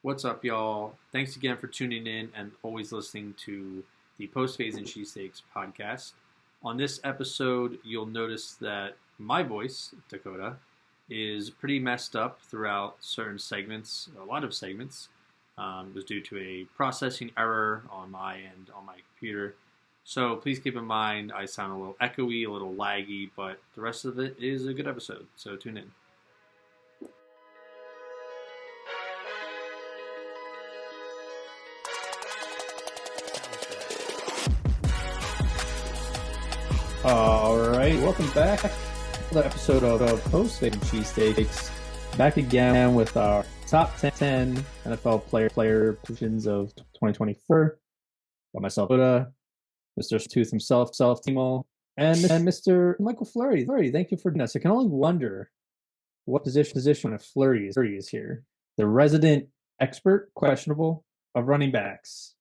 What's up, y'all? Thanks again for tuning in and always listening to the Post-Fades Cheesesteaks podcast. On this episode, you'll notice that my voice, Dakota, is pretty messed up throughout certain segments, a lot of segments. It was due to a processing error on my end on my computer. So please keep in mind I sound a little echoey, a little laggy, but the rest of it is a good episode, so tune in. All right, welcome back to the episode of Post-Fades Cheesesteaks. Back again with our top 10 NFL player positions of 2024. Got myself, Dakota, Mr. Tooth himself, Timo, and Mr. Michael Fluri. Fluri, thank you for doing this. I can only wonder what position if Fluri is here. The resident expert, questionable, of running backs.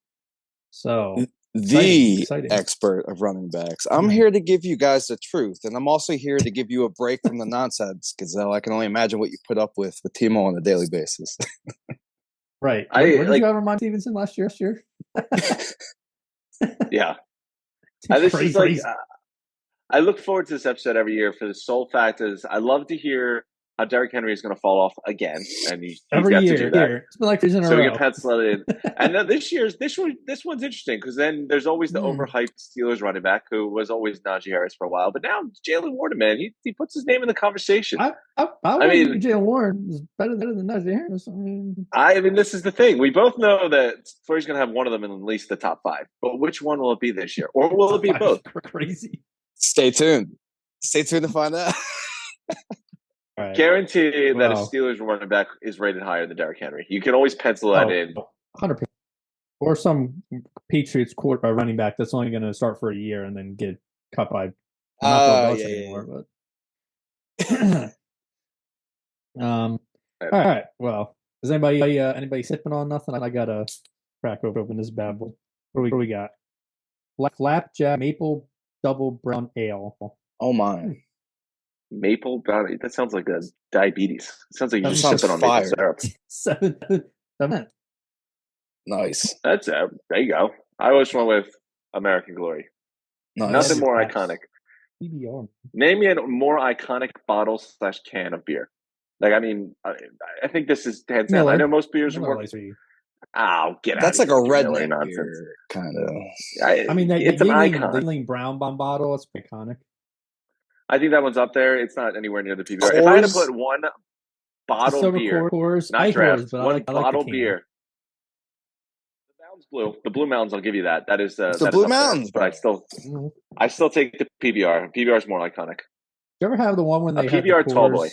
So exciting. Expert of running backs. I'm here to give you guys the truth, and I'm also here to give you a break from the nonsense, because I can only imagine what you put up with Timo on a daily basis. Right. What did you have Ramon Stevenson last year? Yeah. This is like I look forward to this episode every year for the sole fact is I love to hear how Derrick Henry is going to fall off again, and he's every got year, to do that. It's been like in a so row. We can pencil it in. And then this one's interesting because then there's always the overhyped Steelers running back who was always Najee Harris for a while, but now Jalen Warren, man, he puts his name in the conversation. I mean, Jalen Warren is better than Najee Harris. I mean, this is the thing. We both know that Fluri's going to have one of them in at least the top 5, but which one will it be this year, or will it be both? Crazy. Stay tuned. Stay tuned to find out. Right. Guarantee that a Steelers running back is rated higher than Derrick Henry. You can always pencil that in. 100%. Or some Patriots running back that's only going to start for a year and then get cut by anymore. But all right. Well, is anybody sipping on nothing? I gotta crack open this bad boy. What do we got? Flapjack maple double brown ale. Oh my. Maple brown. That sounds like a diabetes. It sounds like you're just sipping on maple syrup. 7. Nice. That's it. There you go. I always went with American Glory. Nice. Nothing more iconic. PBR. Name me a more iconic bottle/can of beer. Like, I mean, I think this is hands down. I know most beers are more. Oh, get out! That's like a redneck beer, kind of. I mean, it's an icon. The Yingling Brown Bomb bottle. It's iconic. I think that one's up there. It's not anywhere near the PBR. If I had to put one bottle beer, not draft, one bottle beer. The Mountain's blue. The Blue Mountains, I'll give you that. That is the Blue Mountains. But I still take the PBR. PBR is more iconic. Did you ever have the one when they had PBR the tall boy?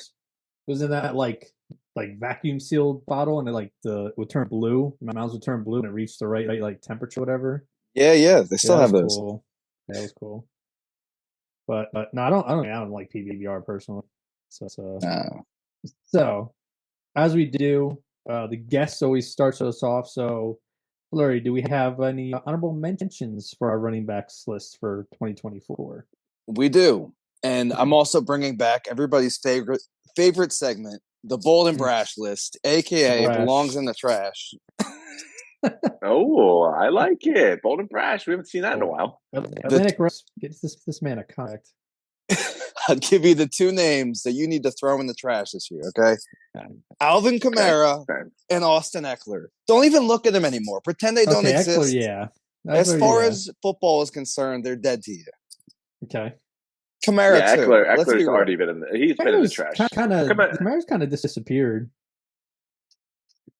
Was in that like vacuum sealed bottle, and it would turn blue. My mouths would turn blue, and it reached the right like temperature, whatever. Yeah. They still have those. Cool. That was cool. But no, I don't like PBR personally. So as we do, the guest always starts us off. So, Fluri, do we have any honorable mentions for our running backs list for 2024? We do, and I'm also bringing back everybody's favorite segment, the bold and brash list, aka belongs in the trash. Oh, I like it. Bold and brash. We haven't seen that in a while. Get this man a contact. I'll give you the 2 names that you need to throw in the trash this year, okay? Alvin Kamara and Austin Eckler. Don't even look at them anymore. Pretend they don't exist. Eckler, as far as football is concerned, they're dead to you. Okay. Kamara, too. Eckler's already been in the He's been in the trash. Kamara's kind of disappeared.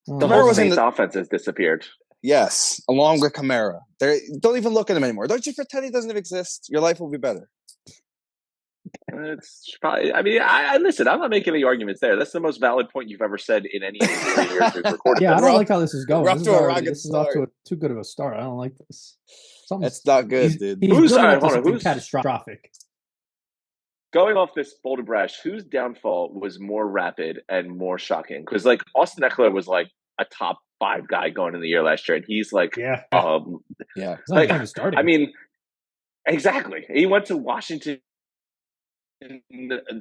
The whole Saints offense has disappeared. Yes, along with Kamara. Don't even look at him anymore. Don't you pretend he doesn't exist. Your life will be better. It's probably. I mean, I listen. I'm not making any arguments there. That's the most valid point you've ever said in any interview years we've recorded. Yeah, I don't like how this is going. This is off to too good of a start. I don't like this. That's not good, dude. Who's catastrophic? Going off this bold and brash, whose downfall was more rapid and more shocking? Because like Austin Eckler was like a top 5 guy going in the year last year, and he's like, starting. I mean, exactly. He went to Washington,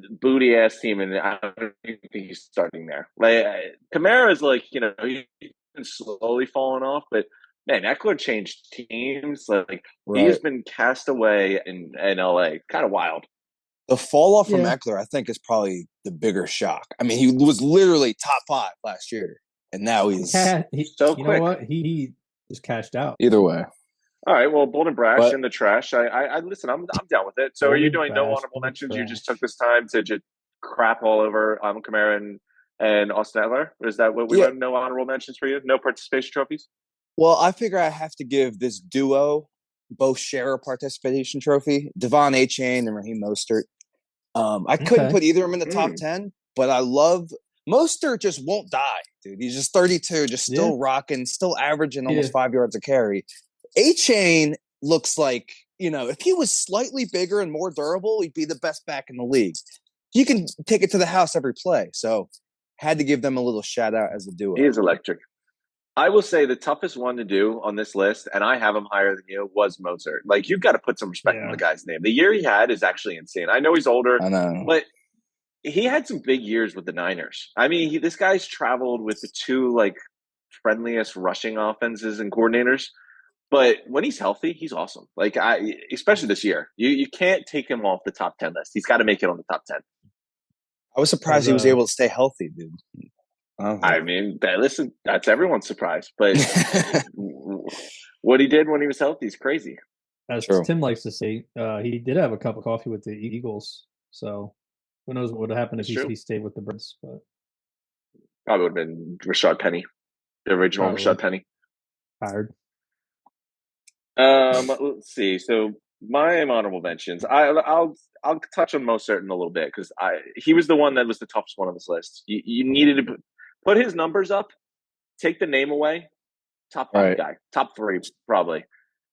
booty ass team, and I don't think he's starting there. Like Kamara is like, been slowly falling off, but man, Eckler changed teams. Like he's been cast away in LA. Kind of wild. The fall off from Eckler, I think, is probably the bigger shock. I mean, he was literally top 5 last year, and now he's so quick. You know what? He just cashed out. Either way. All right. Well, bold and brash in the trash. I listen. I'm down with it. So, are you doing no honorable mentions? You just took this time to just crap all over Kamara and Austin Eckler? Is that what we want? No honorable mentions for you? No participation trophies? Well, I figure I have to give this duo both share a participation trophy. Devon Achane and Raheem Mostert. I couldn't put either of them in the top 10, but I love Mostert. Just won't die, dude. He's just 32, just still rocking, still averaging almost 5 yards a carry. Achane looks like, if he was slightly bigger and more durable, he'd be the best back in the league. He can take it to the house every play. So had to give them a little shout out as a duo. He is electric. I will say the toughest one to do on this list, and I have him higher than you, was Mozart. Like, you've got to put some respect on the guy's name. The year he had is actually insane. I know he's older, but he had some big years with the Niners. I mean, this guy's traveled with the two, friendliest rushing offenses and coordinators. But when he's healthy, he's awesome. Especially this year. You can't take him off the top 10 list. He's got to make it on the top 10. I was surprised he was able to stay healthy, dude. I mean, listen, that's everyone's surprise. But what he did when he was healthy is crazy. As Tim likes to say, he did have a cup of coffee with the Eagles. So who knows what would have happened if he stayed with the Birds. But probably would have been Rashad Penny, the original Rashad Penny. Tired. Let's see. So my honorable mentions. I'll touch on Mostert in a little bit because he was the one that was the toughest one on this list. You needed to put his numbers up, take the name away. Top 5 guy, top 3 probably.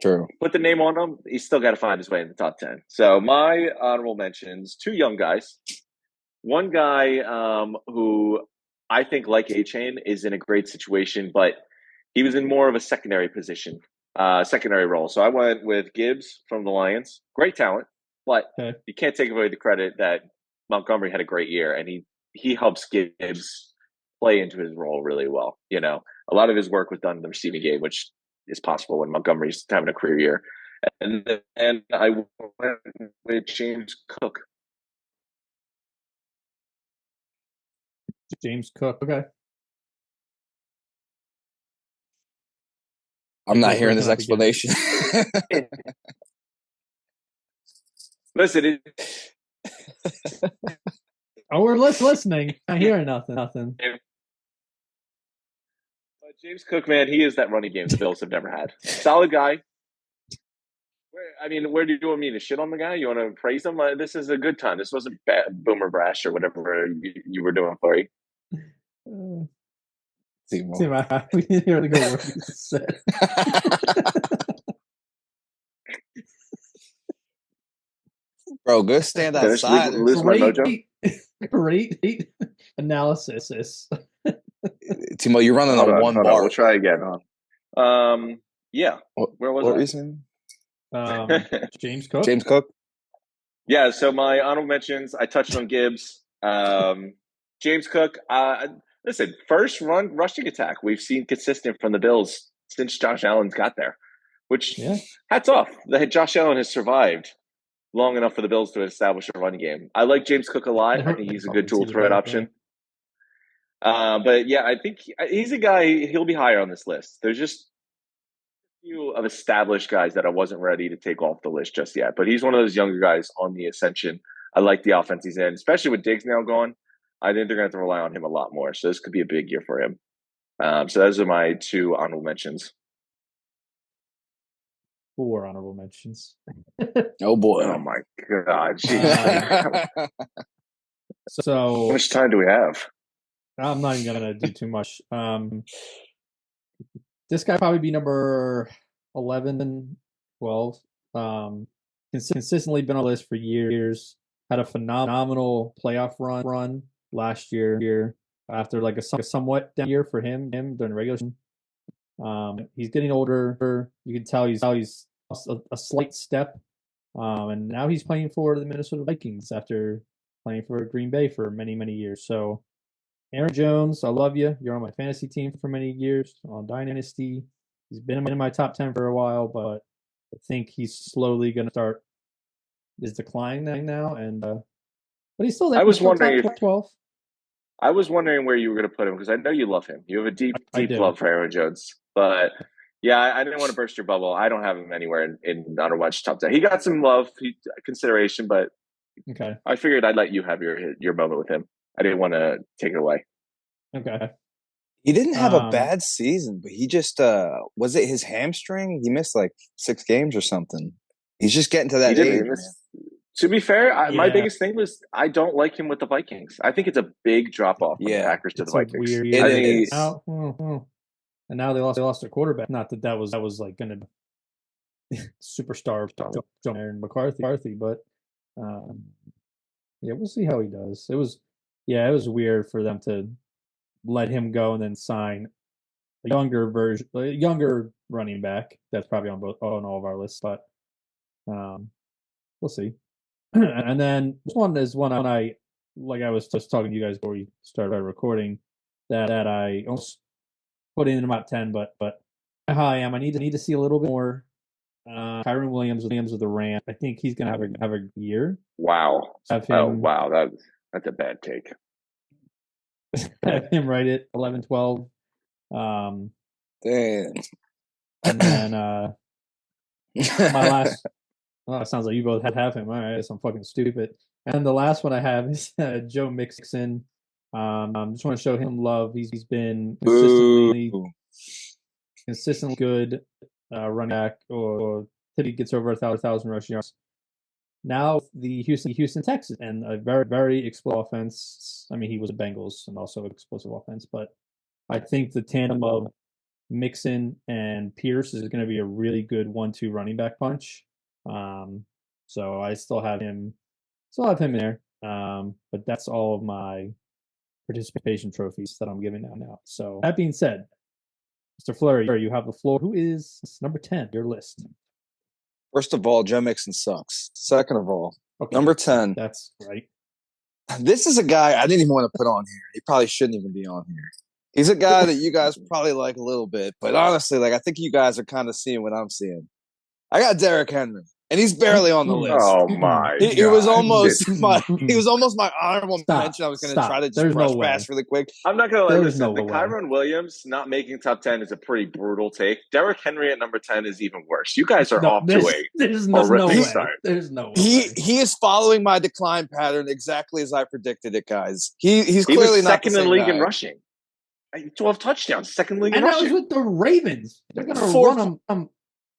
True. Put the name on him. He's still got to find his way in the top 10. So my honorable mentions: 2 young guys. One guy who I think, like Achane, is in a great situation, but he was in more of a secondary position. Secondary role. So I went with Gibbs from the Lions. Great talent, but you can't take away the credit that Montgomery had a great year, and he helps Gibbs play into his role really well. A lot of his work was done in the receiving game, which is possible when Montgomery's having a career year. And I went with James Cook. James Cook. Okay. I'm not hearing this explanation. Listen. We're listening. Not hearing nothing. But James Cook, man, he is that running game the Bills have never had. Solid guy. Where do you want me to shit on the guy? You want to praise him? This is a good time. This wasn't bad, boomer brash or whatever you were doing, Fluri. We didn't hear the good word you said. Bro, go stand outside. Lose my mojo. Great analysis. Timo, you're running on one bar. We'll try again, huh? Yeah. Where was what reason? James Cook. James Cook. Yeah. So my honorable mentions. I touched on Gibbs. James Cook. Listen, first rushing attack we've seen consistent from the Bills since Josh Allen's got there, which hats off. Josh Allen has survived long enough for the Bills to establish a running game. I like James Cook a lot. I think he's a good dual threat option. But yeah, I think he's a guy, he'll be higher on this list. There's just a few of established guys that I wasn't ready to take off the list just yet. But he's one of those younger guys on the ascension. I like the offense he's in, especially with Diggs now gone. I think they're going to have to rely on him a lot more. So this could be a big year for him. So those are my 2 honorable mentions. 4 honorable mentions. Oh, boy. Oh, my God. So how much time do we have? I'm not even going to do too much. This guy probably be number 11 and 12. Consistently been on the list for years. Had a phenomenal playoff run last year after a somewhat down year for him during the regular season. He's getting older. You can tell he's a slight step. And now he's playing for the Minnesota Vikings after playing for Green Bay for many, many years. So Aaron Jones, I love you. You're on my fantasy team for many years on Dynasty. He's been in my top 10 for a while, but I think he's slowly going to start his decline now. And but he's still there. I was wondering top 12. I was wondering where you were going to put him because I know you love him. You have a deep love for Aaron Jones. But yeah, I didn't want to burst your bubble. I don't have him anywhere in Honor Watch top 10. He got some love, consideration, but okay. I figured I'd let you have your moment with him. I didn't want to take it away. Okay. He didn't have a bad season, but he just was it his hamstring? He missed like 6 games or something. He's just getting to that age. To be fair, my biggest thing was I don't like him with the Vikings. I think it's a big drop off from the Packers to the Vikings. Weird. It is. And now they lost their quarterback. Not that was like going to be superstar Aaron McCarthy, but we'll see how he does. It was weird for them to let him go and then sign a younger running back. That's probably on all of our lists, but we'll see. And then this one is one I was just talking to you guys before we started recording that I almost put in about 10, but how I am, I need to see a little bit more. Kyron Williams with the Rams. I think he's gonna have a year. Wow. Wow. That's a bad take. Have him right at 11-12. Damn. And then my last. Oh, it sounds like you both have him. All right, so I'm fucking stupid. And the last one I have is Joe Mixon. Just want to show him love. He's been consistently good running back, or he gets over 1,000 rushing yards. Now the Houston Texans, and a very, very explosive offense. I mean, he was a Bengals and also explosive offense, but I think the tandem of Mixon and Pierce is going to be a really good 1-2 running back punch. So I still have him in there. But that's all of my participation trophies that I'm giving out now. So that being said, Mr. Fluri, you have the floor. Who is number 10? Your list. First of all, Joe Mixon sucks. Second of all, number 10. That's right. This is a guy I didn't even want to put on here. He probably shouldn't even be on here. He's a guy that you guys probably like a little bit, but honestly, I think you guys are kind of seeing what I'm seeing. I got Derrick Henry, and he's barely on the list. Oh my! He was almost my honorable mention. I was going to try to just brush past really quick. I'm not going to let the Kyron Williams not making top 10 is a pretty brutal take. Derrick Henry at number 10 is even worse. You guys are off to a horrific start. There's no way. He is following my decline pattern exactly as I predicted it, guys. He's clearly was second not in the league guy. in rushing. 12 touchdowns, second league in rushing. And that was with the Ravens. They're going to run him.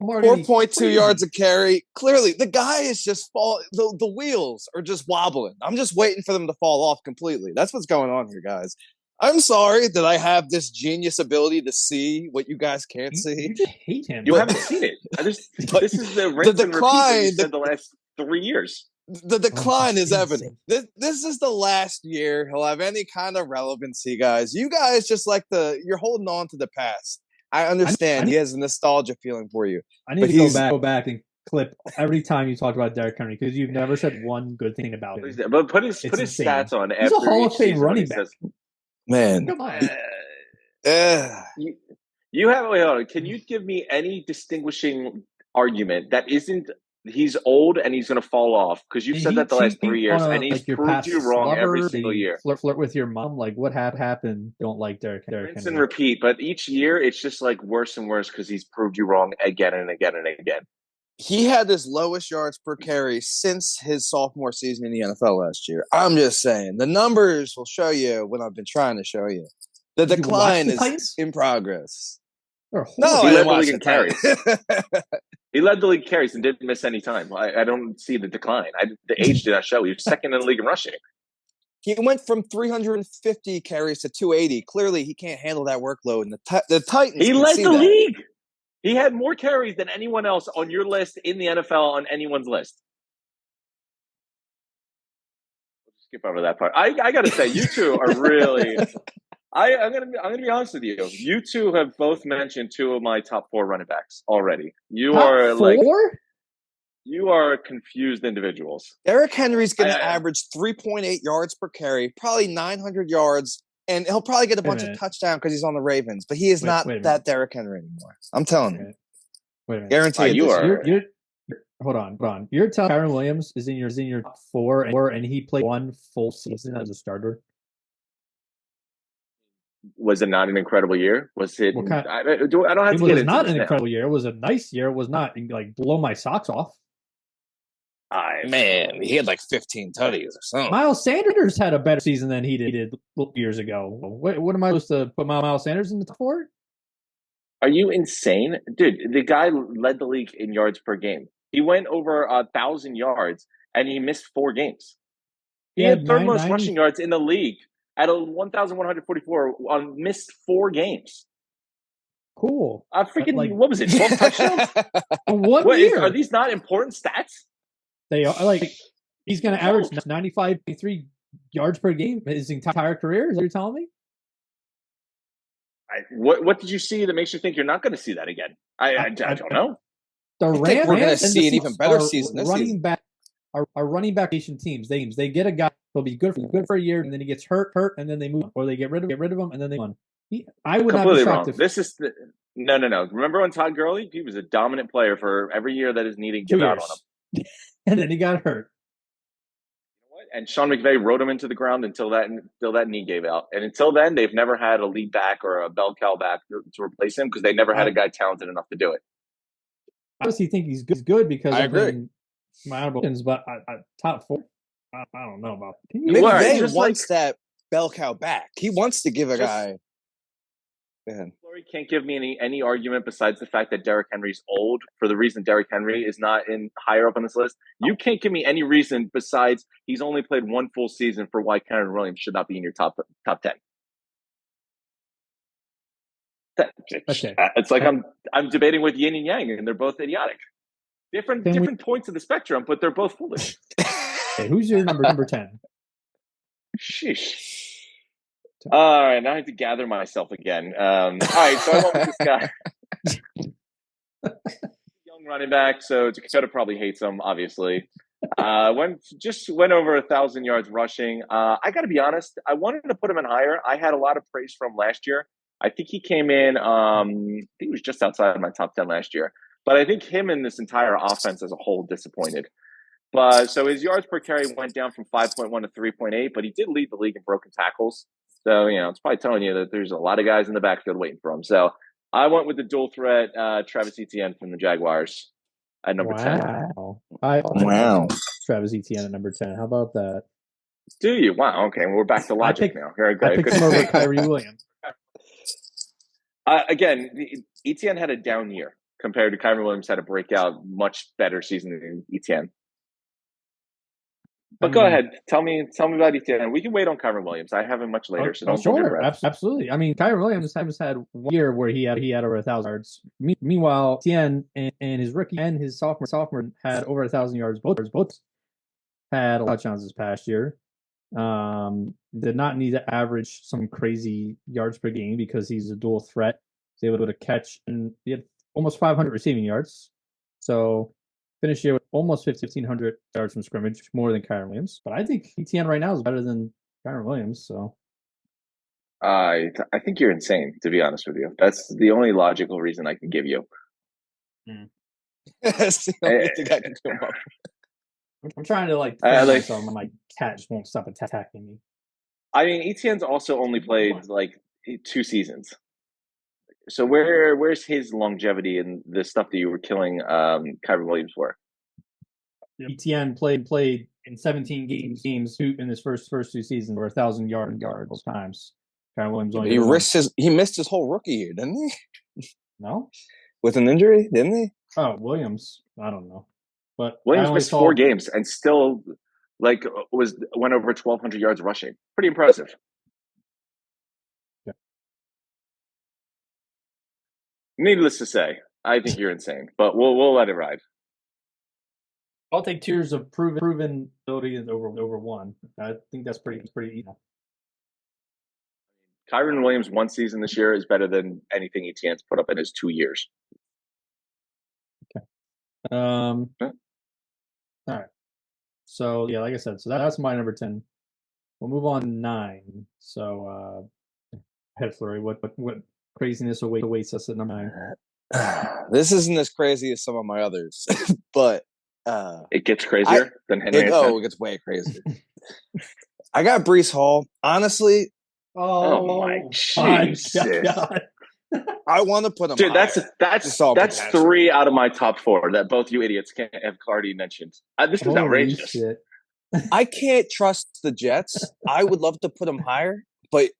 4.2 yards a carry. Clearly, the guy is just the wheels are just wobbling. I'm just waiting for them to fall off completely. That's what's going on here, guys. I'm sorry that I have this genius ability to see what you guys can't see. You just hate him. You haven't seen it. This is the rinse and repeat that you said the last 3 years. The decline is evident. This is the last year he'll have any kind of relevancy, guys. You guys just you're holding on to the past. I understand he has a nostalgia feeling for you. I need to go back and clip every time you talk about Derrick Henry because you've never said one good thing about him. But put his stats on. He's a Hall of Fame running back. Man, come on. You have. Wait, hold on. Can you give me any distinguishing argument that isn't? He's old and he's going to fall off because you've said that the last 3 years, and he's proved you wrong every single year. Flirt with your mom, like what happened? Don't like Derrick Henry. Rinse and repeat, but each year it's just like worse and worse because he's proved you wrong again and again and again. He had his lowest yards per carry since his sophomore season in the NFL last year. I'm just saying the numbers will show you what I've been trying to show you. The decline is in progress. No, he led the league in carries. He led the league carries and didn't miss any time. I don't see the decline. The age did not show. He was second in the league in rushing. He went from 350 carries to 280. Clearly, he can't handle that workload. And the Titans. He led the league. He had more carries than anyone else on your list in the NFL on anyone's list. We'll skip over that part. I got to say, you two are really. I'm gonna be honest with you. You two have both mentioned 2 of my top 4 running backs already. You are confused individuals. Derrick Henry's going to average 3.8 yards per carry, probably 900 yards And he'll probably get a bunch of touchdowns because he's on the Ravens, but he is not that Derrick Henry anymore. I'm telling you. Wait a minute. Guaranteed. You're hold on. You're telling Kyren Williams is in your top 4 and he played 1 full season as a starter? Was it not an incredible year? Was it? I don't have to get into this. It was not an incredible year. It was a nice year. It was not like blow my socks off. Man, he had like 15 tutties or something. Miles Sanders had a better season than he did years ago. What am I supposed to put Miles Sanders in the top 4? Are you insane? Dude, the guy led the league in yards per game. He went over 1,000 yards, and he missed 4 games. He had third most rushing yards in the league at 1,144 on missed 4 games. Cool. What was it, 12 touchdowns? One year. Are these not important stats? They are. He's going to average 95.3 yards per game his entire career. Is that what you're telling me? What did you see that makes you think you're not going to see that again? I don't know. I think we're going to see an even better season this season. Our running back teams, they get a guy who'll be good for a year, and then he gets hurt, and then they move on, or they get rid of him, and then they move on. I would not be shocked if this is no. Remember when Todd Gurley? He was a dominant player for every year that his knee gave out on him, and then he got hurt. And Sean McVay rode him into the ground until that knee gave out. And until then, they've never had a lead back or a bell cow back to replace him because they never had a guy talented enough to do it. I obviously think he's good because I agree. My honorable, but top 4, I don't know about. McVay wants that bell cow back. He wants to give a guy. Fluri can't give me any argument besides the fact that Derrick Henry's old for the reason Derrick Henry is not in higher up on this list. You can't give me any reason besides he's only played 1 full season for why Kyren Williams should not be in your top 10. Okay. It's like I'm debating with yin and yang, and they're both idiotic. Different points of the spectrum, but they're both foolish. Okay, who's your number 10? Sheesh. All right, now I have to gather myself again. All right, so I went with this guy. Young running back, so Dakota probably hates him, obviously. Went over 1,000 yards rushing. I got to be honest, I wanted to put him in higher. I had a lot of praise from last year. I think he came in, I think he was just outside of my top 10 last year. But I think him and this entire offense as a whole disappointed. But so his yards per carry went down from 5.1 to 3.8, but he did lead the league in broken tackles. So, it's probably telling you that there's a lot of guys in the backfield waiting for him. So I went with the dual threat, Travis Etienne from the Jaguars at number 10. Wow. Travis Etienne at number 10. How about that? Do you? Wow. Okay. Well, we're back to logic now. Here, I picked him over Kyrie Williams. Again, Etienne had a down year compared to Kyrie Williams had a breakout, much better season than Etienne. But go ahead, tell me about Etienne. We can wait on Kyren Williams. I have him much later, so don't hold your breath. Absolutely. I mean, Kyren Williams has had 1 year where he had over 1,000 yards. Meanwhile, Etienne and his rookie and his sophomore had over 1,000 yards. Both had a lot of touchdowns this past year. Did not need to average some crazy yards per game because he's a dual threat. He's able to catch, and he had almost 500 receiving yards. So finished the year with almost 1,500 yards from scrimmage, more than Kyren Williams. But I think Etienne right now is better than Kyren Williams. So I think you're insane, to be honest with you. That's the only logical reason I can give you. That's the only thing I can come up. I'm trying to myself, and my cat just won't stop attacking me. I mean, Etienne's also only played 2 seasons. So where's his longevity and the stuff that you were killing Kyren Williams for? Etienne played in 17 games in his first 2 seasons, or 1,000 yards both times. Kyren Williams only he missed his whole rookie year, didn't he? No, with an injury, didn't he? Oh, Williams, I don't know, but Williams missed 4 games and still went over 1,200 yards rushing. Pretty impressive. Needless to say, I think you're insane, but we'll let it ride. I'll take 2 years of proven ability over 1. I think that's pretty easy. Kyren Williams 1 season this year is better than anything Etienne's put up in his 2 years. Okay. All right. So yeah, like I said, so that's my number 10. we'll move on to 9. So, head Flurry, what craziness awaits us at number 9? This isn't as crazy as some of my others, but it gets crazier than Henry. It gets way crazier. I got Breece Hall. Honestly, oh my God. I want to put him. Dude, that's 3 out of my top 4 that both you idiots have already mentioned. This is outrageous. Shit. I can't trust the Jets. I would love to put him higher, but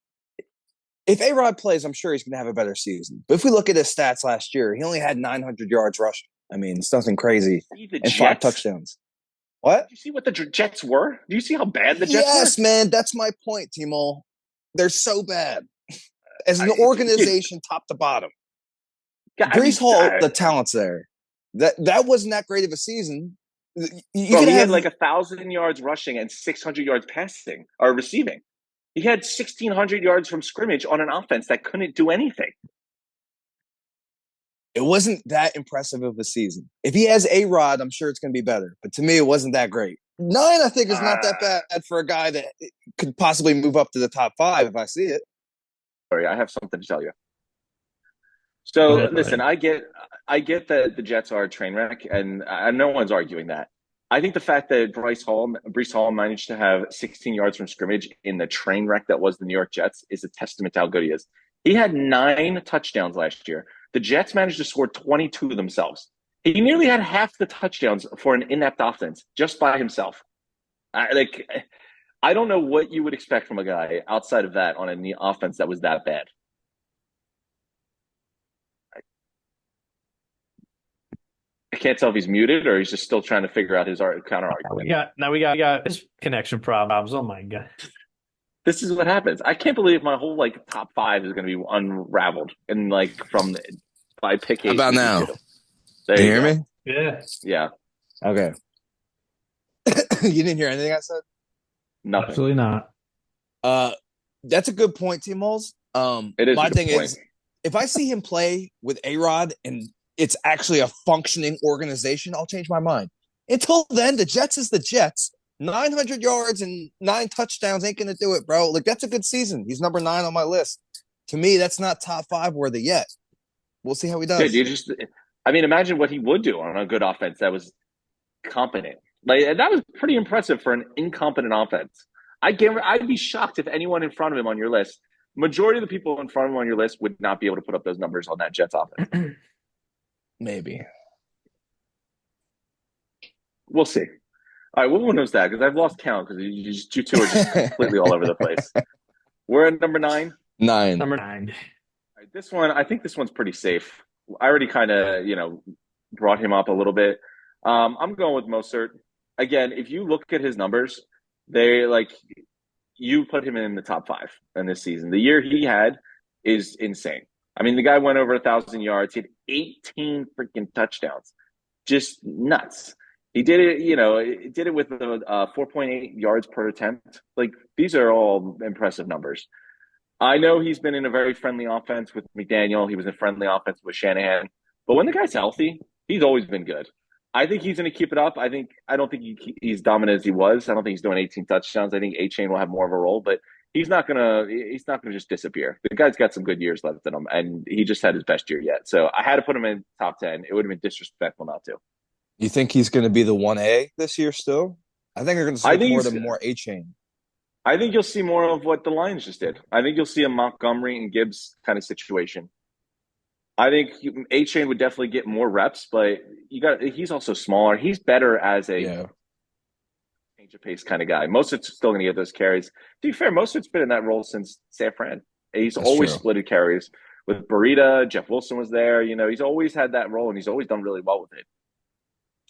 if A-Rod plays, I'm sure he's going to have a better season. But if we look at his stats last year, he only had 900 yards rushing. I mean, it's nothing crazy. And 5 touchdowns. What? Did you see what the Jets were? Do you see how bad the Jets were? Yes, man. That's my point, Timo. They're so bad. As an organization, top to bottom. Breece Hall, the talent's there. That wasn't that great of a season. He had like 1,000 yards rushing and 600 yards passing or receiving. He had 1,600 yards from scrimmage on an offense that couldn't do anything. It wasn't that impressive of a season. If he has A-Rod, I'm sure it's going to be better. But to me, it wasn't that great. 9, I think, is not that bad for a guy that could possibly move up to the top 5 if I see it. Sorry, I have something to tell you. So listen, I get that the Jets are a train wreck, and no one's arguing that. I think the fact that Breece Hall managed to have 16 yards from scrimmage in the train wreck that was the New York Jets is a testament to how good he is. He had 9 touchdowns last year. The Jets managed to score 22 themselves. He nearly had half the touchdowns for an inept offense just by himself. I don't know what you would expect from a guy outside of that on an offense that was that bad. I can't tell if he's muted or he's just still trying to figure out his counter argument. We got his connection problems. Oh my God. This is what happens. I can't believe my whole top 5 is going to be unraveled and by pick 8. How about now? Can you hear me? Yeah. Yeah. Okay. You didn't hear anything I said? Nothing. Absolutely not. That's a good point, T-Moles. It is. My thing is, if I see him play with A-Rod and it's actually a functioning organization, I'll change my mind. Until then, the Jets is the Jets. 900 yards and 9 touchdowns ain't going to do it, bro. That's a good season. He's number 9 on my list. To me, that's not top 5 worthy yet. We'll see how he does. Dude, imagine what he would do on a good offense that was competent. That was pretty impressive for an incompetent offense. I'd be shocked if anyone in front of him on your list, majority of the people in front of him on your list would not be able to put up those numbers on that Jets offense. Maybe. We'll see. All right, what one was that? Because I've lost count because you two are just completely all over the place. We're at number 9? 9. Number 9. All right, this one, I think this one's pretty safe. I already kind of, brought him up a little bit. I'm going with Mostert. Again, if you look at his numbers, you put him in the top 5 in this season. The year he had is insane. The guy went over 1,000 yards. He had 18 freaking touchdowns. Just nuts. He did it, did it with 4.8 yards per attempt. These are all impressive numbers. I know he's been in a very friendly offense with McDaniel. He was in a friendly offense with Shanahan. But when the guy's healthy, he's always been good. I think he's going to keep it up. I don't think he's dominant as he was. I don't think he's doing 18 touchdowns. I think A-Chain will have more of a role, but he's not gonna just disappear. The guy's got some good years left in him, and he just had his best year yet. So I had to put him in top 10. It would have been disrespectful not to. You think he's going to be the 1A this year still? I think they're going to see more A-Chain. I think you'll see more of what the Lions just did. I think you'll see a Montgomery and Gibbs kind of situation. I think A-Chain would definitely get more reps, but he's also smaller. He's better as a change of pace kind of guy. Mostert's still going to get those carries. To be fair, Mostert's been in that role since San Fran. He's always splitted carries. With Burita, Jeff Wilson was there. He's always had that role, and he's always done really well with it.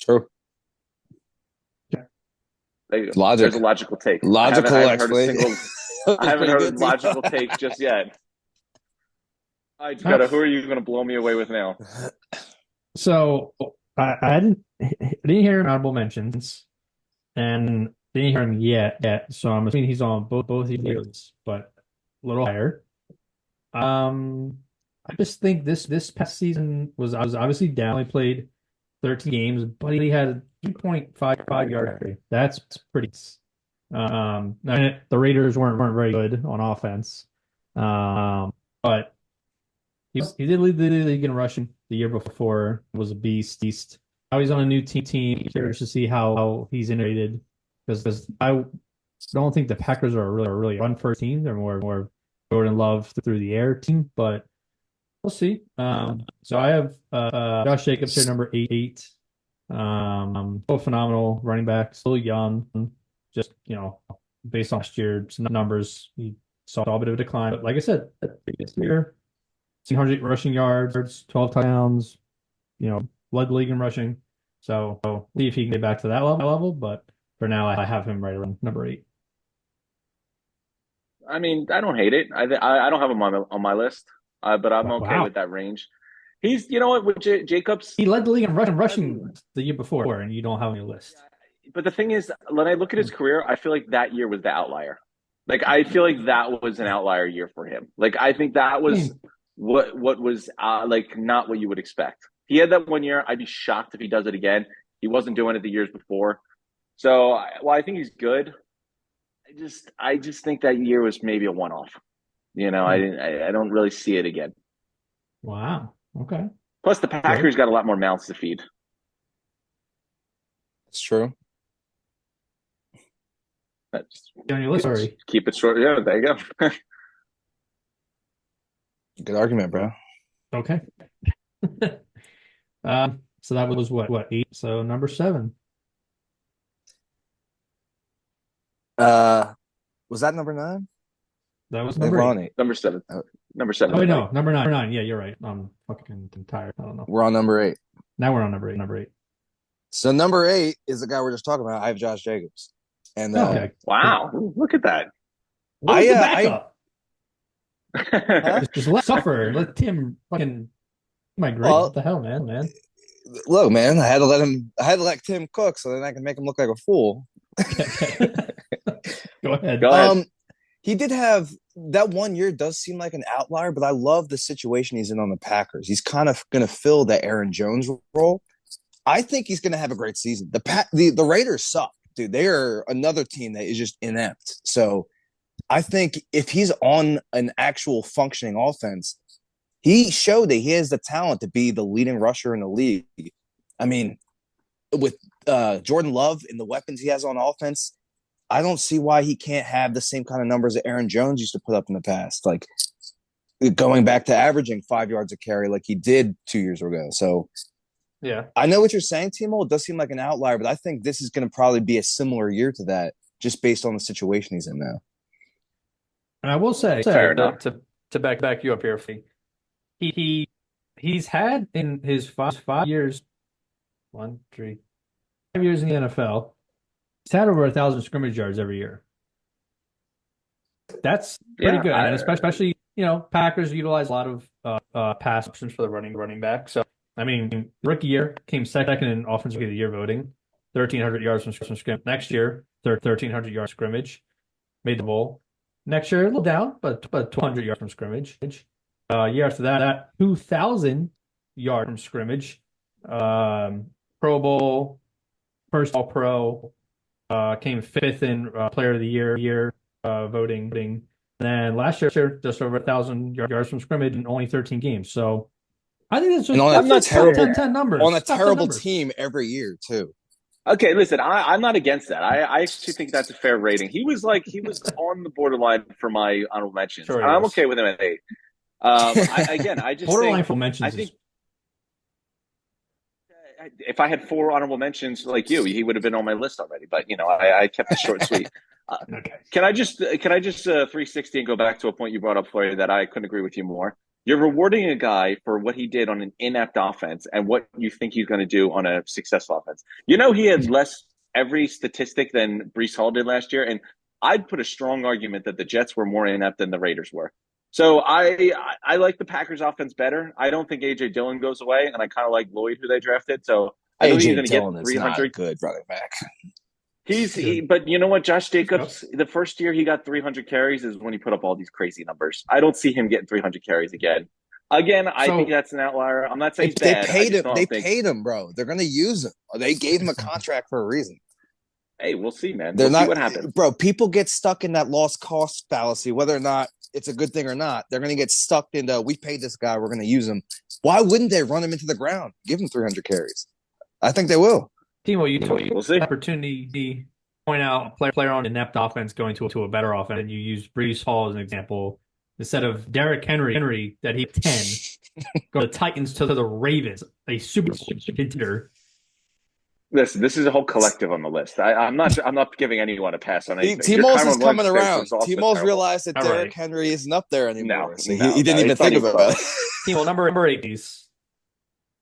True. There you go. There's a logical take. I haven't heard a logical take just yet. All right, Dakota, who are you going to blow me away with now? So I didn't hear honorable mentions, and didn't hear him yet. So I'm assuming he's on both these, but a little higher. I just think this past season was obviously down. He played 13 games, but he had a 2.55 yard rate. That's pretty. The Raiders weren't very good on offense, but he did lead the league in rushing the year before. Was a beast. Now he's on a new team. Curious to see how he's integrated because I don't think the Packers are a really run first team. They're more Jordan Love through the air team, but we'll see. So I have Josh Jacobs here, number eight. Still phenomenal running back, still young. Just based on last year's numbers, he saw a bit of a decline. But like I said, this year, 100 rushing yards, 12 touchdowns. Led the league in rushing. So we'll see if he can get back to that level. But for now, I have him right around number 8. I mean, I don't hate it. I don't have him on my list, but I'm okay with that range. He's, with Jacobs, he led the league in rushing the year before, and you don't have him on your list. But the thing is, when I look at his career, I feel like that year was the outlier. Like, I feel like that was an outlier year for him. Like, I think that was what was not what you would expect. He had that one year. I'd be shocked if he does it again. He wasn't doing it the years before. So, I think he's good. I just think that year was maybe a one-off. I don't really see it again. Wow. Okay. Plus, the Packers got a lot more mouths to feed. It's true. Sorry. Keep it short. Yeah, there you go. Good argument, bro. Okay. So that was what 8? So number 7. Was that number 9? That was number 8. Number 7. Number 7. Oh wait, no, number 9. Yeah, you're right. I'm fucking tired. I don't know. We're on number 8. Now we're on number 8. Number 8. So number 8 is the guy we're just talking about. I have Josh Jacobs. And okay. Wow, look at that. Just let suffer. Let Tim fucking migrate. What the hell, man? Look, man, I had to let Tim cook so then I can make him look like a fool. Go ahead. He did have that one year does seem like an outlier, but I love the situation he's in on the Packers. He's kind of going to fill the Aaron Jones role. I think he's going to have a great season. The Raiders suck, dude. They are another team that is just inept. So I think if he's on an actual functioning offense, he showed that he has the talent to be the leading rusher in the league. I mean, with Jordan Love and the weapons he has on offense, I don't see why he can't have the same kind of numbers that Aaron Jones used to put up in the past, like going back to averaging 5 yards a carry like he did 2 years ago. So, yeah, I know what you're saying, Timo. It does seem like an outlier, but I think this is going to probably be a similar year to that, just based on the situation he's in now. And I will say, to back you up here, he's had in his 5 years, 5 years in the NFL, he's had over 1,000 scrimmage yards every year. That's pretty good, and especially Packers utilize a lot of pass options for the running back. So I mean, rookie year came second in offensive rookie of the year voting, 1,300 yards from scrimmage. Next year, 1,300 yards scrimmage, made the bowl. Next year, a little down, but 200 yards from scrimmage. Year after that, 2,000 yards from scrimmage. Pro Bowl, first All Pro, came 5th in Player of the Year voting. And then last year, just over 1,000 yards from scrimmage in only 13 games. So I think that's just terrible 10 numbers. On a terrible team every year, too. Okay, listen, I'm not against that. I actually think that's a fair rating. He was on the borderline for my honorable mentions. Sure, I'm okay with him at 8. I just borderline for mentions. I think if I had 4 honorable mentions like you, he would have been on my list already. But I kept it short and sweet. Okay. Can I just 360 and go back to a point you brought up, Fluri, that I couldn't agree with you more? You're rewarding a guy for what he did on an inept offense and what you think he's going to do on a successful offense. He had less every statistic than Breece Hall did last year, and I'd put a strong argument that the Jets were more inept than the Raiders were. So I like the Packers offense better. I don't think A.J. Dillon goes away, and I kind of like Lloyd, who they drafted. So I think he's going to get 300. Good running back. But you know what, Josh Jacobs, the first year he got 300 carries is when he put up all these crazy numbers. I don't see him getting 300 carries again. I think that's an outlier. I'm not saying he's bad. They paid him, bro. They're going to use him. They gave him a contract for a reason. Hey, we'll see, man. We'll see what happens. Bro, people get stuck in that lost cost fallacy, whether or not it's a good thing or not. They're going to get stuck into, we paid this guy, we're going to use him. Why wouldn't they run him into the ground? Give him 300 carries. I think they will. Timo, we'll see. Opportunity to point out a player on inept offense going to a better offense, and you use Breece Hall as an example. Instead of Derrick Henry that he 10, go to the Titans to the Ravens, a super contender. Listen, this is a whole collective on the list. I'm not giving anyone a pass on anything. T-Mo's is coming around. T-Mo's realized that Derrick Henry isn't up there anymore. No, so he didn't even think about it. Timo, number 8, please.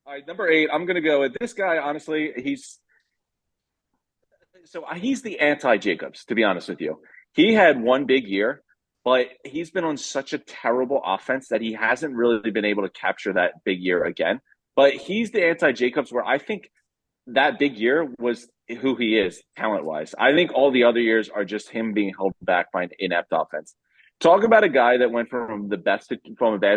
All right, number 8. I'm going to go with this guy. Honestly, he's the anti-Jacobs, to be honest with you. He had one big year, but he's been on such a terrible offense that he hasn't really been able to capture that big year again. But he's the anti-Jacobs where I think that big year was who he is talent-wise. I think all the other years are just him being held back by an inept offense. Talk about a guy that went from a bad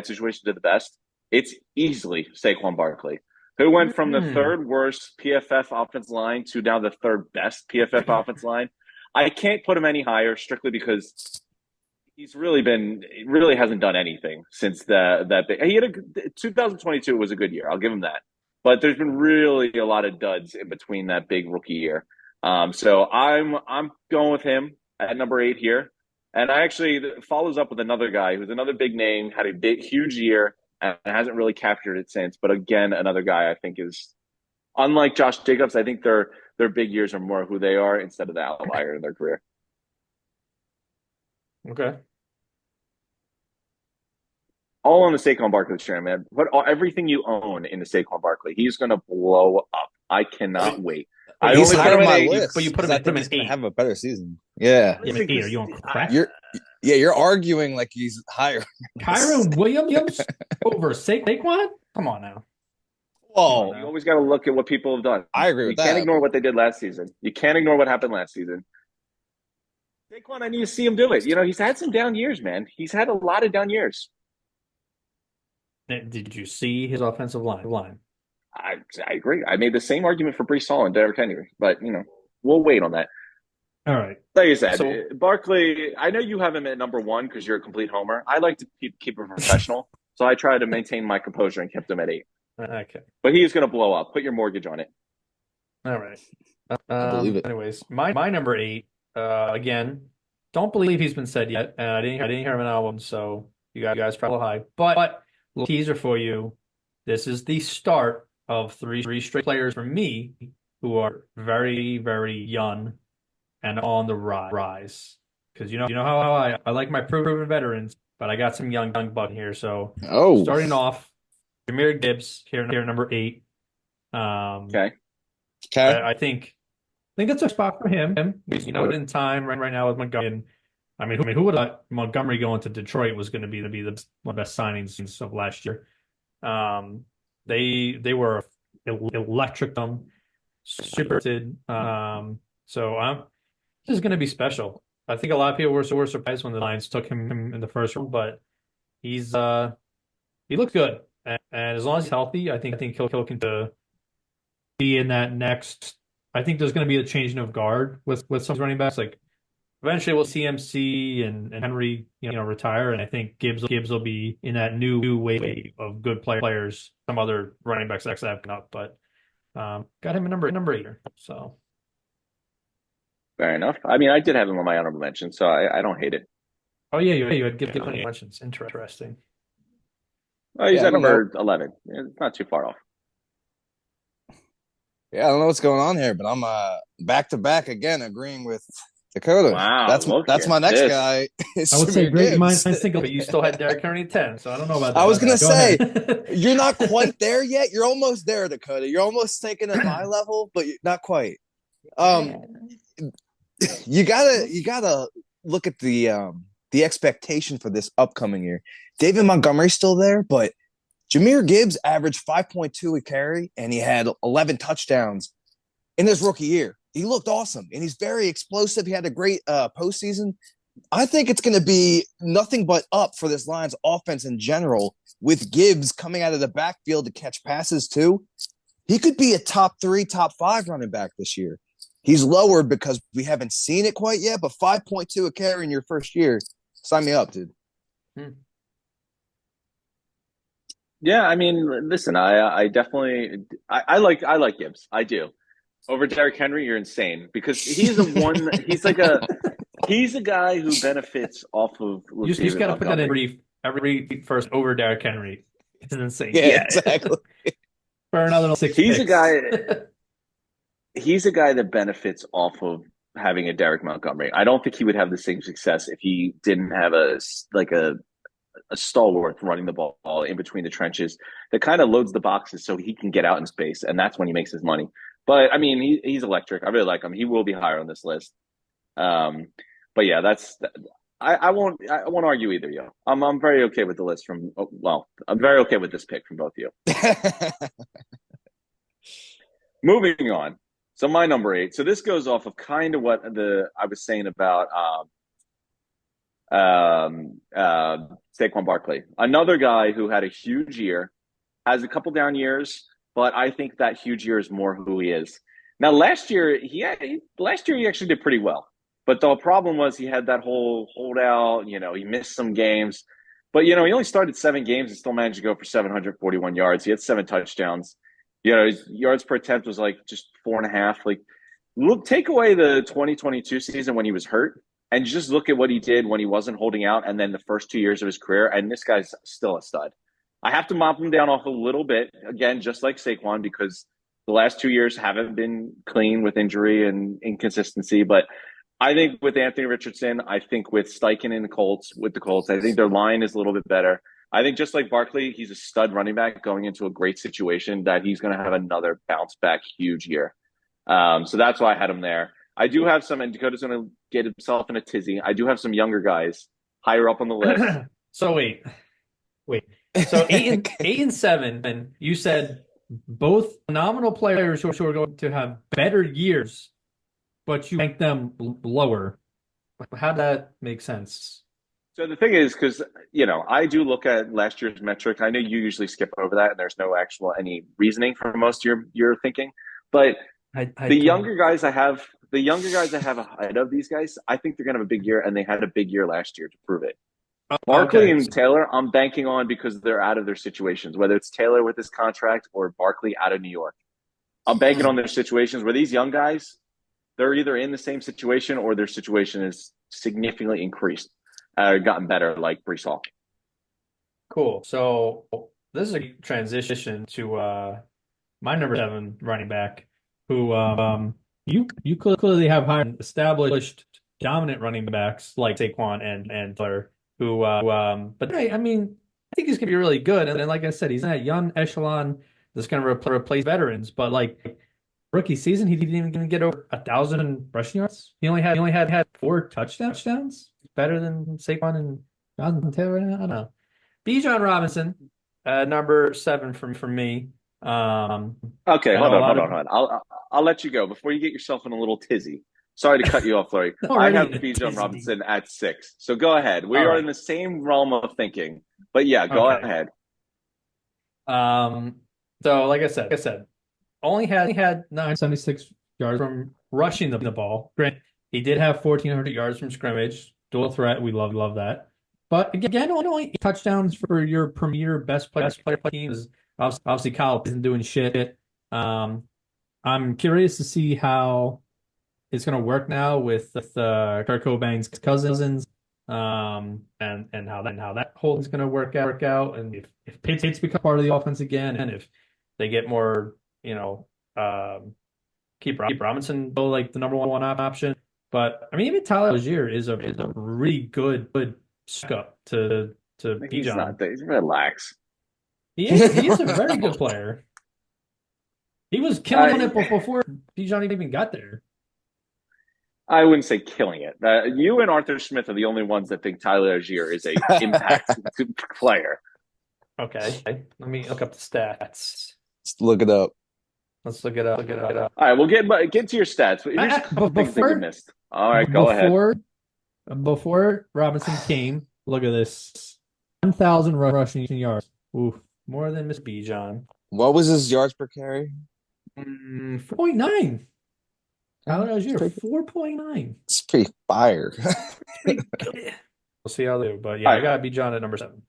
situation to the best. It's easily Saquon Barkley, who went from the third worst PFF offense line to now the third best PFF offense line. I can't put him any higher strictly because he's really hasn't done anything since that big. He had 2022 was a good year. I'll give him that. But there's been really a lot of duds in between that big rookie year. So I'm going with him at number 8 here. And I actually follows up with another guy who's another big name, had a huge year, and hasn't really captured it since. But again, another guy I think is, unlike Josh Jacobs, I think their big years are more who they are instead of the outlier in their career. Okay. All on the Saquon Barkley train, man. Put everything you own in the Saquon Barkley. He's going to blow up. I cannot wait. He's higher on my list. But you put him in 8. Have a better season. Yeah. Yeah, 8. Are you on crack? You're arguing like he's higher. Kyron Williams over Saquon? Come on now. Oh, you always got to look at what people have done. I agree with that. You can't ignore what they did last season. You can't ignore what happened last season. Saquon, I need to see him do it. He's had some down years, man. He's had a lot of down years. Did you see his offensive line? I agree. I made the same argument for Breece Hall and Derrick Henry, but we'll wait on that. All right. Like you said, Barkley. I know you have him at number 1 because you're a complete homer. I like to keep him professional, so I try to maintain my composure and kept him at 8. Okay. But he is going to blow up. Put your mortgage on it. All right. I believe it. Anyways, my number 8. Again, don't believe he's been said yet. I didn't hear him an album, so you guys probably high, but. Little teaser for you. This is the start of three straight players for me who are very, very young and on the rise. Because you know how I like my proven veterans, but I got some young buck here. So starting off, Jahmyr Gibbs here number 8. Okay. I think that's a spot for him. In time right now with Montgomery. I mean, who would have thought Montgomery going to Detroit was going to be one of the best signings of last year? They were electric, super good. So this is going to be special. I think a lot of people were surprised when the Lions took him in the first round, but he looks good, and as long as he's healthy, I think he'll continue to be in that next. I think there's going to be a changing of guard with some running backs like. Eventually, we'll see MC and Henry, retire, and I think Gibbs will be in that new wave of good players. Some other running backs that have come up, but got him a number 8. So fair enough. I mean, I did have him on my honorable mention, so I don't hate it. Oh yeah, you had Gibbs plenty of mentions. Interesting. Oh, he's at number 11. It's not too far off. Yeah, I don't know what's going on here, but I'm back to back again, agreeing with Dakota. Wow, that's my next guy. I would say great minds think, but you still had Derrick Henry 10, so I don't know about that. I was gonna say you're not quite there yet. You're almost there, Dakota. You're almost taking at my level, but you're not quite. You gotta look at the expectation for this upcoming year. David Montgomery's still there, but Jahmyr Gibbs averaged 5.2 a carry, and he had 11 touchdowns in his rookie year. He looked awesome, and he's very explosive. He had a great postseason. I think it's going to be nothing but up for this Lions offense in general, with Gibbs coming out of the backfield to catch passes too. He could be a top 3, top 5 running back this year. He's lower because we haven't seen it quite yet, but 5.2 a carry in your first year. Sign me up, dude. Yeah, I mean, listen, I definitely I like Gibbs. I do. Over Derrick Henry, you're insane because he's he's a guy who benefits off of. You just got to put that in every first over Derrick Henry. It's insane. Yeah, exactly. For another 6 He's picks. a guy. He's a guy that benefits off of having a Derrick Montgomery. I don't think he would have the same success if he didn't have a stalwart running the ball in between the trenches that kind of loads the boxes so he can get out in space, and that's when he makes his money. But I mean, he's electric. I really like him. He will be higher on this list. But yeah, I won't argue either, yo. I'm very okay with the list I'm very okay with this pick from both of you. Moving on. So my number 8. So this goes off of kind of what I was saying about Saquon Barkley, another guy who had a huge year, has a couple down years, but I think that huge year is more who he is. Now, last year he actually did pretty well, but the problem was he had that whole holdout. He missed some games, but he only started 7 games and still managed to go for 741 yards. He had 7 touchdowns. His yards per attempt was like just 4.5. Like, take away the 2022 season when he was hurt, and just look at what he did when he wasn't holding out, and then the first 2 years of his career, and this guy's still a stud. I have to mop him down off a little bit, again, just like Saquon, because the last 2 years haven't been clean with injury and inconsistency. But I think with Anthony Richardson, I think with Steichen and the Colts, I think their line is a little bit better. I think just like Barkley, he's a stud running back going into a great situation that he's going to have another bounce back huge year. So that's why I had him there. I do have some, and Dakota's going to get himself in a tizzy. I do have some younger guys higher up on the list. So wait. So 8 and 7, and you said both phenomenal players who are going to have better years, but you rank them lower. How'd that make sense? So the thing is, because I do look at last year's metric. I know you usually skip over that, and there's no any reasoning for most of your thinking. But the younger guys I have ahead of these guys, I think they're going to have a big year, and they had a big year last year to prove it. Barkley and Taylor, I'm banking on because they're out of their situations, whether it's Taylor with his contract or Barkley out of New York. I'm banking on their situations where these young guys, they're either in the same situation or their situation is significantly increased, gotten better, like Breece Hall. Cool. So this is a transition to my number 7 running back, who you clearly have higher established dominant running backs like Saquon and Taylor. But I mean, I think he's gonna be really good. And like I said, he's in that young echelon that's gonna replace veterans. But like rookie season, he didn't even get over 1,000 rushing yards. He only had 4 touchdowns. Better than Saquon and Jonathan Taylor. I don't know. Bijan Robinson, number 7 for me. Okay, hold on. I'll let you go before you get yourself in a little tizzy. Sorry to cut you off, Fluri. I have Bijan Robinson at 6. So go ahead. We are in the same realm of thinking. But yeah, go ahead. So like I said, only had 976 yards from rushing the ball. Grant, he did have 1,400 yards from scrimmage. Dual threat, we love that. But again, only 8 touchdowns for your premier best player teams. Obviously, Kyle isn't doing shit. I'm curious to see how it's going to work now with Kurt Cobain's cousins, and how that whole is going to work out, and if Patriots become part of the offense again, and if they get more, keep Robinson like the number one option. But I mean, even Tyler Algier is a really good backup to Bijan. He's relax. He is a very good player. He was killing it before Bijan even got there. I wouldn't say killing it. You and Arthur Smith are the only ones that think Tyler Algier is a impact player. Okay, let me look up the stats. Let's look it up. Let's look it up. All right, we'll get to your stats. But here's a couple things that you missed. All right, go ahead. Before Robinson came, look at this: 1,000 rushing yards. Oof, more than Miss Bijan. What was his yards per carry? 4.9. Tyler Algier, 4.9. It's pretty fire. Pretty good. We'll see how they do. But yeah, I gotta beat John at number 7.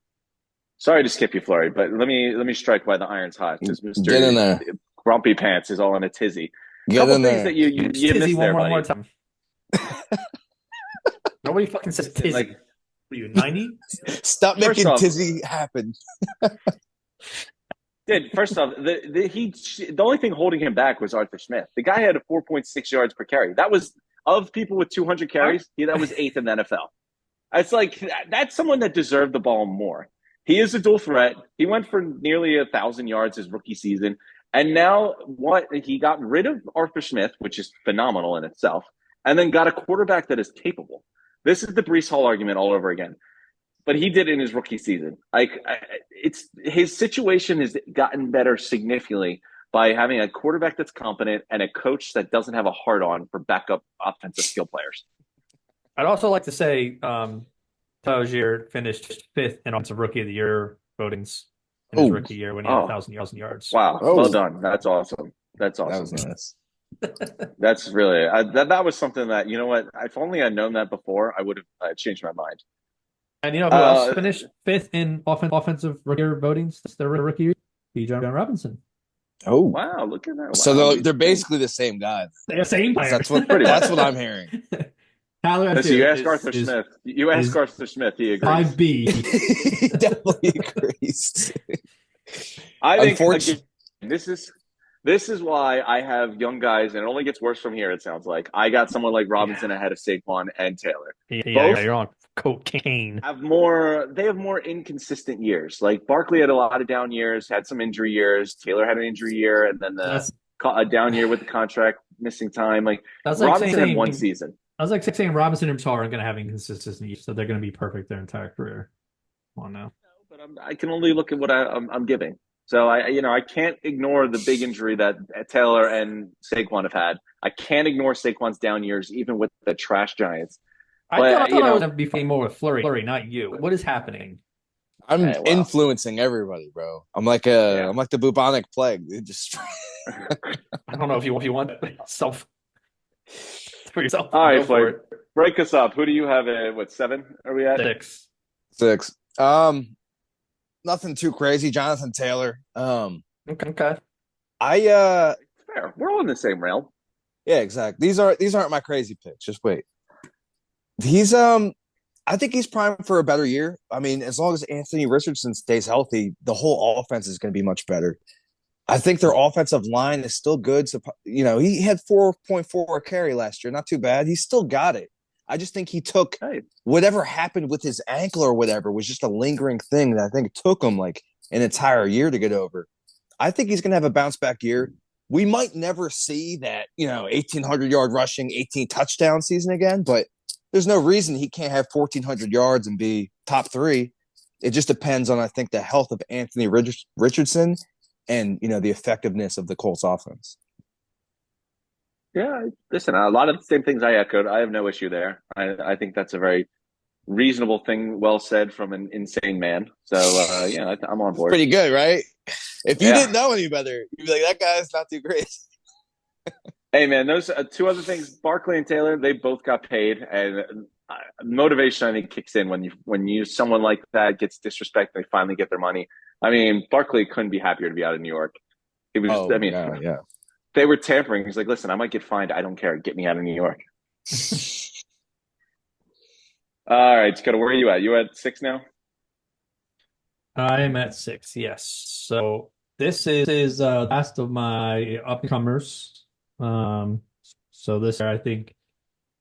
Sorry to skip you, Flurry, but let me strike while the iron's hot because Mr. Get in there. Grumpy Pants is all in a tizzy. Get in there. Things that you missed there, one more time. Nobody fucking says tizzy. Like, what are you, 90? Stop making tizzy happen. Dude, first off, the only thing holding him back was Arthur Smith. The guy had a 4.6 yards per carry. That was, of people with 200 carries, that was 8th in the NFL. It's like, that's someone that deserved the ball more. He is a dual threat. He went for nearly 1,000 yards his rookie season. And now he got rid of Arthur Smith, which is phenomenal in itself, and then got a quarterback that is capable. This is the Breece Hall argument all over again. But he did in his rookie season. His situation has gotten better significantly by having a quarterback that's competent and a coach that doesn't have a hard on for backup offensive skill players. I'd also like to say Algier finished 5th in offensive rookie of the year votings in his rookie year when he had 1,000 yards. Wow. Well done. That's awesome. That's awesome. That was nice. That's really that was something that, you know what, if only I'd known that before, I would have changed my mind. And you know who else finished 5th in offensive rookie votings? Their rookie year? John Robinson. Oh wow! Look at that. Wow. So they're basically the same guy. They're same player. That's what I'm hearing. Tyler, so you ask Arthur Smith. You ask Arthur Smith. He agrees. 5B. He definitely agrees. I think this is why I have young guys, and it only gets worse from here. It sounds like I got someone like Robinson ahead of Saquon and Taylor. Yeah, you're on cocaine. They have more inconsistent years. Like Barkley had a lot of down years, had some injury years. Taylor had an injury year, and then a down year with the contract missing time. Like Robinson had one season. I was like saying Robinson and Tar are going to have inconsistency, so they're going to be perfect their entire career. Come on now. But I can only look at what I'm giving. So I can't ignore the big injury that Taylor and Saquon have had. I can't ignore Saquon's down years, even with the trash Giants. I thought I was going to be fighting more with Flurry, not you. What is happening? I'm influencing everybody, bro. I'm like the bubonic plague. It just I don't know if you want self for yourself. All right, Flurry, break us up. Who do you have at 7? Are we at 6? Nothing too crazy. Jonathan Taylor. Okay. Fair. We're all in the same realm. Yeah, exactly. These aren't my crazy picks. Just wait. I think he's primed for a better year. I mean, as long as Anthony Richardson stays healthy, the whole offense is going to be much better. I think their offensive line is still good. So, he had 4.4 carry last year. Not too bad. He still got it. I just think he took whatever happened with his ankle or whatever was just a lingering thing that I think took him like an entire year to get over. I think he's going to have a bounce back year. We might never see that, 1,800 yard rushing, 18 touchdown season again, but there's no reason he can't have 1,400 yards and be top 3. It just depends on, I think, the health of Anthony Richardson and, the effectiveness of the Colts offense. Yeah, listen, a lot of the same things I echoed. I have no issue there. I think that's a very reasonable thing, well said from an insane man. So, I'm on board. Pretty good, right? If you didn't know any better, you'd be like, that guy's not too great. Hey, man, those 2 other things, Barkley and Taylor, they both got paid. And motivation, I think, kicks in when someone like that gets disrespected, they finally get their money. I mean, Barkley couldn't be happier to be out of New York. He was, yeah. They were tampering. He's like, listen, I might get fined. I don't care. Get me out of New York. All right, Dakota, where are you at? You at 6 now? I am at 6, yes. So this is last of my upcomers. So this year, I think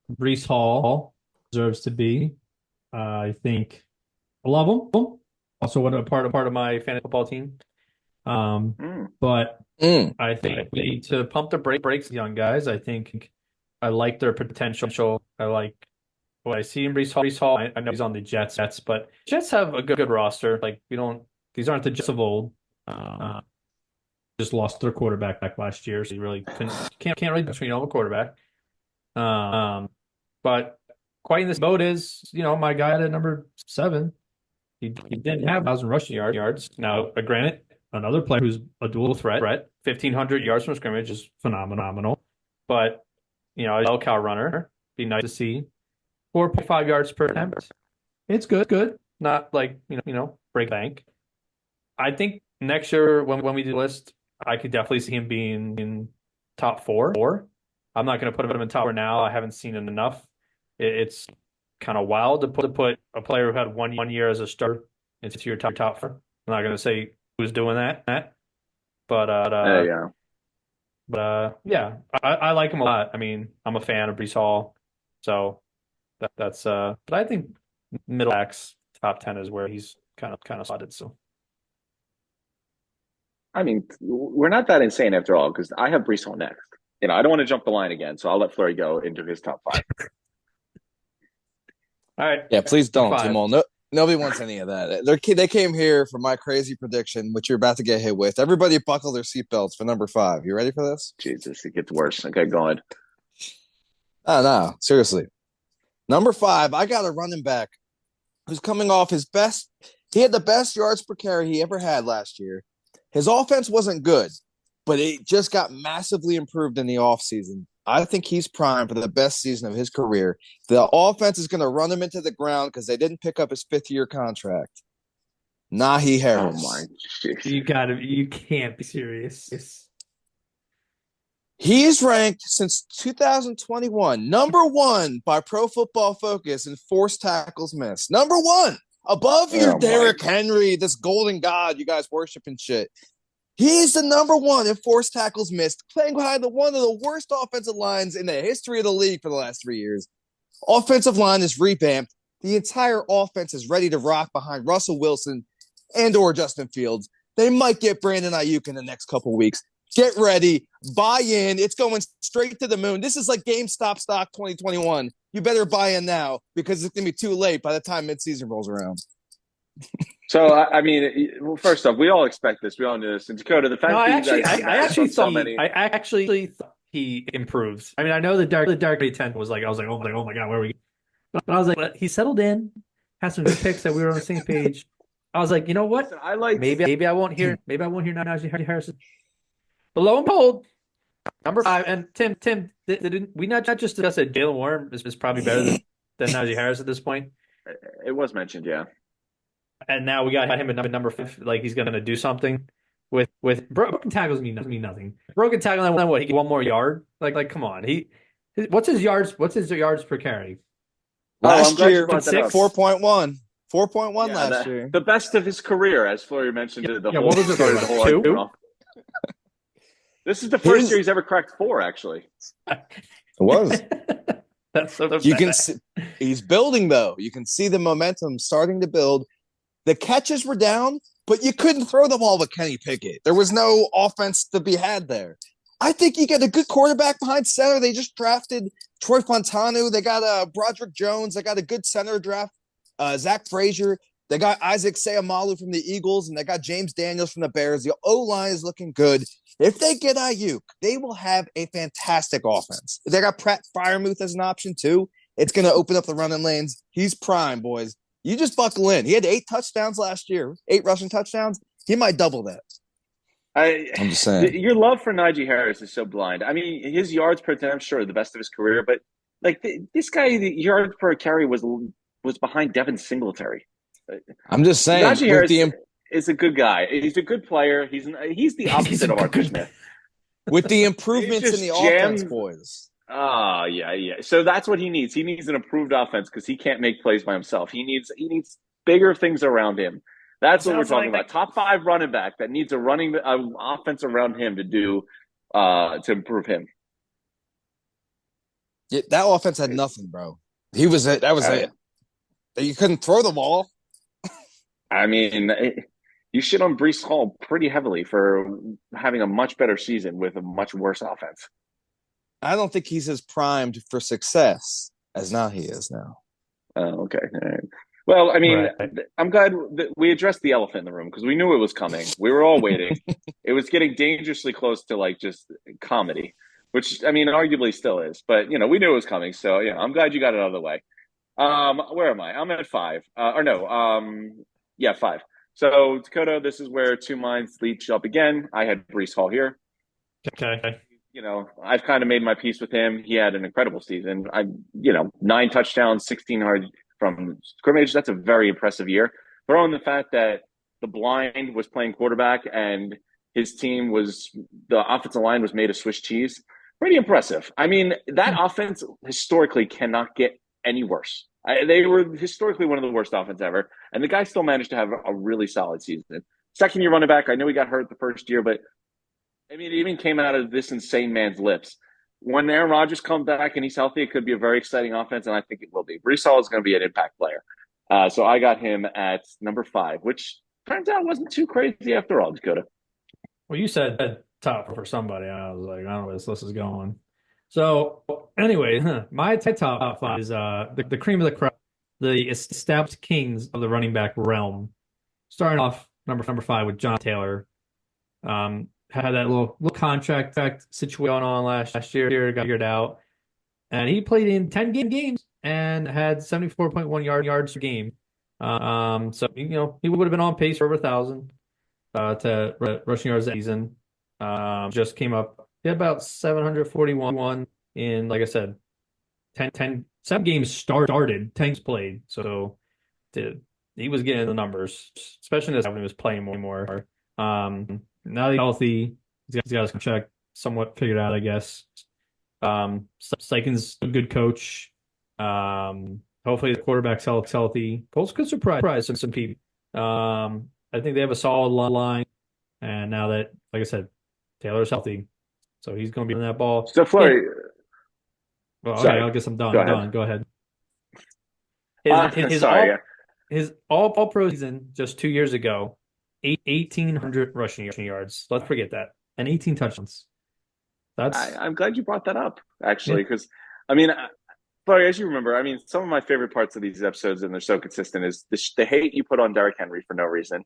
Breece Hall deserves to be. I think I love him. Also, what a part of my fantasy football team. But I think we need to pump the brakes, young guys. I think I like their potential. I like what I see in Breece Hall. I know he's on the Jets, but Jets have a good roster. Like these aren't the Jets of old. Just lost their quarterback back last year, so you really can't really between a quarterback. But quite in this boat is my guy at number 7. He didn't have 1,000 rushing yards. Now, granted, another player who's a dual threat, 1,500 yards from scrimmage is phenomenal. But a bell cow runner. Be nice to see. 4.5 yards per attempt. It's good. Not like, break bank. I think next year when we do the list, I could definitely see him being in top four. I'm not going to put him in top four now. I haven't seen it enough. It's kind of wild to put a player who had one year as a starter into your top four. I'm not going to say who's doing that, but yeah. Yeah, I like him a lot. I mean, I'm a fan of Breece Hall, so that's but I think middle X top 10 is where he's kind of slotted. So I mean, we're not that insane after all because I have Breece Hall next. I don't want to jump the line again, so I'll let Flurry go into his top 5. All right. Yeah, please don't, Timo. No, nobody wants any of that. They came here for my crazy prediction, which you're about to get hit with. Everybody buckle their seatbelts for number 5. You ready for this? Jesus, it gets worse. Okay, go ahead. Oh, no, seriously. Number 5, I got a running back who's coming off his best. He had the best yards per carry he ever had last year. His offense wasn't good, but it just got massively improved in the offseason. I think he's primed for the best season of his career. The offense is going to run him into the ground because they didn't pick up his 5th-year contract. Najee Harris. Oh, my shit. You can't be serious. He's ranked since 2021, number 1 by Pro Football Focus in forced tackles missed. Number 1, above your Derrick Henry, this golden god you guys worship and shit. He's the number 1 in forced tackles missed, playing behind one of the worst offensive lines in the history of the league for the last 3 years. Offensive line is revamped. The entire offense is ready to rock behind Russell Wilson and or Justin Fields. They might get Brandon Ayuk in the next couple weeks. Get ready. Buy in. It's going straight to the moon. This is like GameStop stock 2021. You better buy in now because it's going to be too late by the time midseason rolls around. So, I mean, first off, we all expect this. We all knew this. And Dakota, the fact that I actually thought he improves. I mean, I know the Dark 10 was like, I was like, oh my God, where are we? But I was like, he settled in, had some good picks that we were on the same page. I was like, you know what? Listen, maybe I won't hear Najee Harris. But lo and behold, number 5, and Tim, did we not just discuss that Jalen Warren is probably better than Najee Harris at this point? It was mentioned, yeah. And now we got him at number 5. Like he's going to do something with broken tackles mean nothing. Broken tackle, then what? He get 1 more yard? Like come on. What's his yards per carry? Last year, 4.1. 4.1 last year. The best of his career, as Flurry mentioned. What was it? 2? This is the first year he's ever cracked 4, actually. It was. That's so bad. You can see, he's building, though. You can see the momentum starting to build. The catches were down, but you couldn't throw the ball with Kenny Pickett. There was no offense to be had there. I think you get a good quarterback behind center. They just drafted Troy Fontanu. They got Broderick Jones. They got a good center draft. Zach Frazier. They got Isaac Seumalo from the Eagles, and they got James Daniels from the Bears. The O-line is looking good. If they get Ayuk, they will have a fantastic offense. They got Pratt Freiermuth as an option, too. It's going to open up the running lanes. He's prime, boys. You just buckle in. He had 8 touchdowns last year, 8 rushing touchdowns. He might double that. I'm just saying. Your love for Najee Harris is so blind. I mean, his yards per attempt, sure, the best of his career, but like this guy, the yards per carry was behind Devin Singletary. I'm just saying. Najee Harris is a good guy. He's a good player. He's the opposite of Arthur Smith. With the improvements in the offense, boys. Yeah. So that's what he needs. He needs an improved offense because he can't make plays by himself. He needs bigger things around him. That's what we're talking about. Top 5 running back that needs a running offense around him to do to improve him. Yeah, that offense had nothing, bro. He was it. That was it. You couldn't throw the ball. I mean, you shit on Breece Hall pretty heavily for having a much better season with a much worse offense. I don't think he's as primed for success as Najee is now. Oh, okay. All right. Well, I mean, right. I'm glad that we addressed the elephant in the room because we knew it was coming. We were all waiting. It was getting dangerously close to like just comedy, which I mean, arguably still is. But we knew it was coming. So yeah, I'm glad you got it out of the way. Where am I? I'm at 5. 5. So Dakota, this is where 2 minds leach up again. I had Breece Hall here. Okay. I've kind of made my peace with him. He had an incredible season. 9 touchdowns, 16 from scrimmage. That's a very impressive year. Throw in the fact that the blind was playing quarterback and his team the offensive line was made of Swiss cheese. Pretty impressive. I mean, that offense historically cannot get any worse. They were historically one of the worst offense ever, and the guy still managed to have a really solid season. Second year running back, I know he got hurt the first year, but I mean, it even came out of this insane man's lips. When Aaron Rodgers comes back and he's healthy, it could be a very exciting offense, and I think it will be. Breece Hall is going to be an impact player. So I got him at number 5, which turns out wasn't too crazy after all, Dakota. Well, you said top for somebody. I was like, I don't know where this list is going. So anyway, my top 5 is the cream of the crop, the established kings of the running back realm. Starting off number 5 with John Taylor. Had that little contract situation going on last year, got figured out. And he played in 10 games and had 74.1 yards per game. So, he would have been on pace for over 1,000 to rushing yards that season. Just came up. He had about 741 in, like I said, 7 games started, 10 games played. So he was getting the numbers, especially when he was playing more. Now he's healthy. He's got his contract somewhat figured out, I guess. Sykin's a good coach. Hopefully the quarterback's healthy. Colts could surprise some people. I think they have a solid line. And now that, like I said, Taylor's healthy, so he's going to be on that ball. So, Fluri. Yeah. Well, okay, I guess I'm done. Go ahead. His all-pro season just 2 years ago, 1,800 rushing yards. Let's forget that. And 18 touchdowns. I'm glad you brought that up, actually, because, Fluri, as you remember, some of my favorite parts of these episodes, and they're so consistent, is the hate you put on Derrick Henry for no reason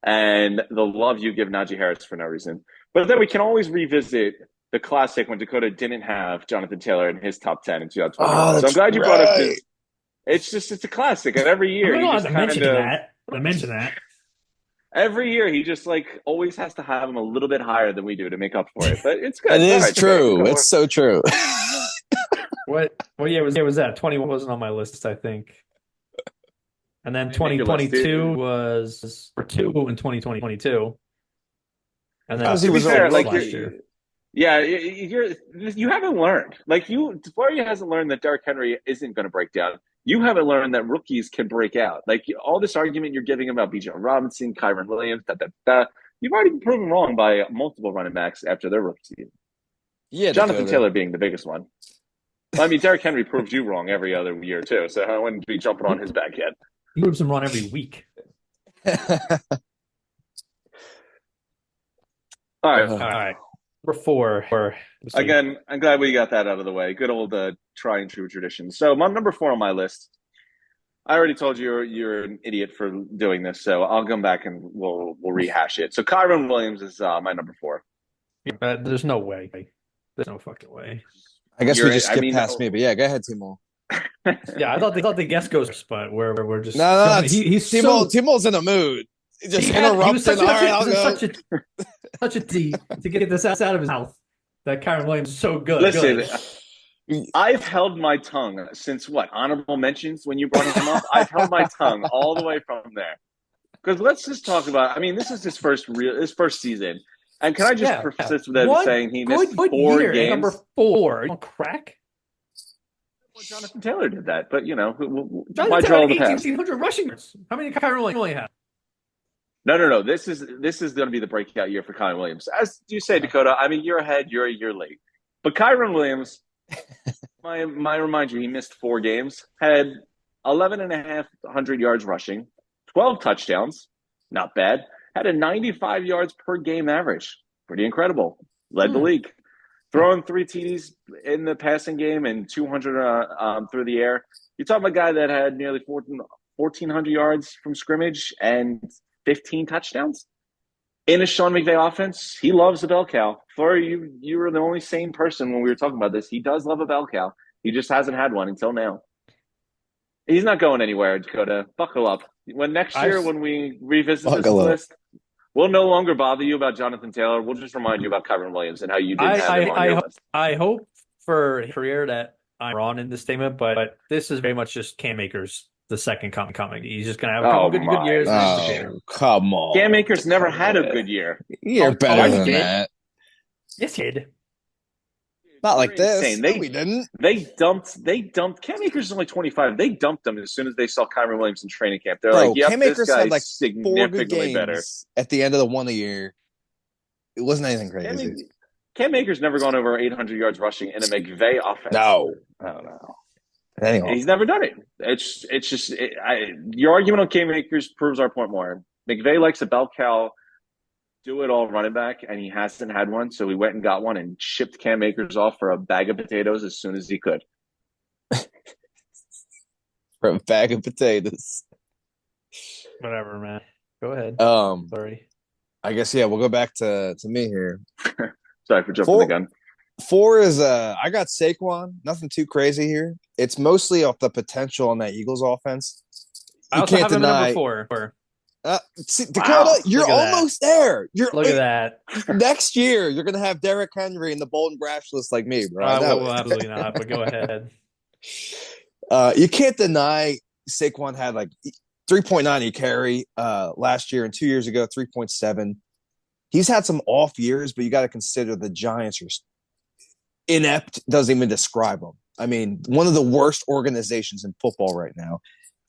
and the love you give Najee Harris for no reason. But then we can always revisit the classic when Dakota didn't have Jonathan Taylor in his top 10 in 2020. So I'm glad you brought up this. It's a classic. And every year, I mention that. Every year, he just always has to have him a little bit higher than we do to make up for it. But it's good. It is true. It's so true. What year was that? 21 wasn't on my list, I think. And then 2022 was for 2 in 2022. And then he was there last year. Yeah, you haven't learned. Fluri hasn't learned that Derrick Henry isn't going to break down. You haven't learned that rookies can break out. All this argument you're giving about Bijan Robinson, Kyren Williams, you've already been proven wrong by multiple running backs after their rookie season. Yeah, Jonathan Taylor being the biggest one. Derrick Henry proves you wrong every other year too, so I wouldn't be jumping on his back yet. He proves him wrong every week. All right. Number 4. Again, I'm glad we got that out of the way. Good old try and true tradition. So my number 4 on my list, I already told you you're an idiot for doing this, so I'll come back and we'll rehash it. So Kyren Williams is my number 4. There's no way. There's no fucking way. I guess we just skipped past me, but yeah, go ahead, Timo. Yeah, I thought the guest goes, but we're just no. He's Timo's in a mood. He just interrupted. Such a D to get this out of his mouth. That Kyren Williams is so good. Listen, I've held my tongue since honorable mentions when you brought him up. I've held my tongue all the way from there. Because let's just talk about. This is his first season, and can I just persist with that saying he missed 4 games? Number 4, you crack. Well, Jonathan Taylor did that, but why draw the past? 1,800 rushing yards. How many Kyren Williams have? No. This is going to be the breakout year for Kyren Williams. As you say, Dakota, you're ahead. You're a year late. But Kyren Williams, I remind you, he missed 4 games, had 11,500 yards rushing, 12 touchdowns, not bad, had a 95 yards per game average. Pretty incredible. Led the league. Throwing 3 TDs in the passing game and 200 through the air. You're talking about a guy that had nearly 1,400 yards from scrimmage and 15 touchdowns in a Sean McVay offense. He loves the bell cow. Fluri, you were the only sane person when we were talking about this. He does love a bell cow. He just hasn't had one until now. He's not going anywhere, Dakota. Buckle up. When we revisit this list, We'll no longer bother you about Jonathan Taylor. We'll just remind you about Kyron Williams and how you didn't have him on your list. I hope for a career that I'm wrong in this statement, but this is very much just Cam Akers, the second coming. He's just going to have a couple good years. Oh, come on. Cam Akers never had a good year. You're better than that. Yes, he did. Not like this. No, we didn't. They dumped Cam Akers is only 25. They dumped him as soon as they saw Kyron Williams in training camp. They're like, yep, Cam Akers had like significantly better. At the end of the 1 year. It wasn't anything crazy. Cam Akers never gone over 800 yards rushing in a McVay offense. No. I don't know. Anyway. He's never done it. It's just your argument on Cam Akers proves our point more. McVay likes a bell cow, do it all running back, and he hasn't had one, so he went and got one and shipped Cam Akers off for a bag of potatoes as soon as he could. For a bag of potatoes. Whatever, man. Go ahead. Sorry. I guess we'll go back to me here. Sorry for jumping the gun. 4 is I got Saquon. Nothing too crazy here. It's mostly off the potential on that Eagles offense. I also have him number 4. See, Dakota, you're almost there. Look at that. Next year, you're going to have Derrick Henry in the bold and brash list like me, bro. Absolutely not, but go ahead. You can't deny Saquon had like 3.9 carry last year, and 2 years ago, 3.7. He's had some off years, but you got to consider the Giants are inept. Doesn't even describe them. I mean, one of the worst organizations in football right now.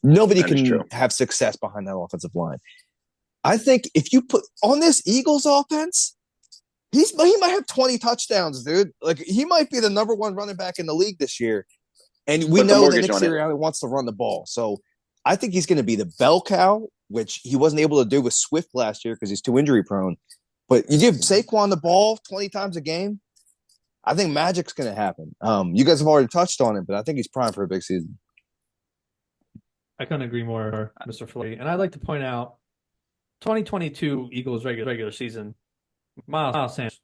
Nobody can have success behind that offensive line. I think if you put on this Eagles offense, he might have 20 touchdowns, dude. Like, he might be the number 1 running back in the league this year. And we know that Nick Sirianni wants to run the ball. So I think he's going to be the bell cow, which he wasn't able to do with Swift last year because he's too injury prone. But you give Saquon the ball 20 times a game, I think magic's going to happen. You guys have already touched on it, but I think he's primed for a big season. I couldn't agree more, Mr. Fluri. And I'd like to point out 2022 Eagles regular season, Miles Sanders,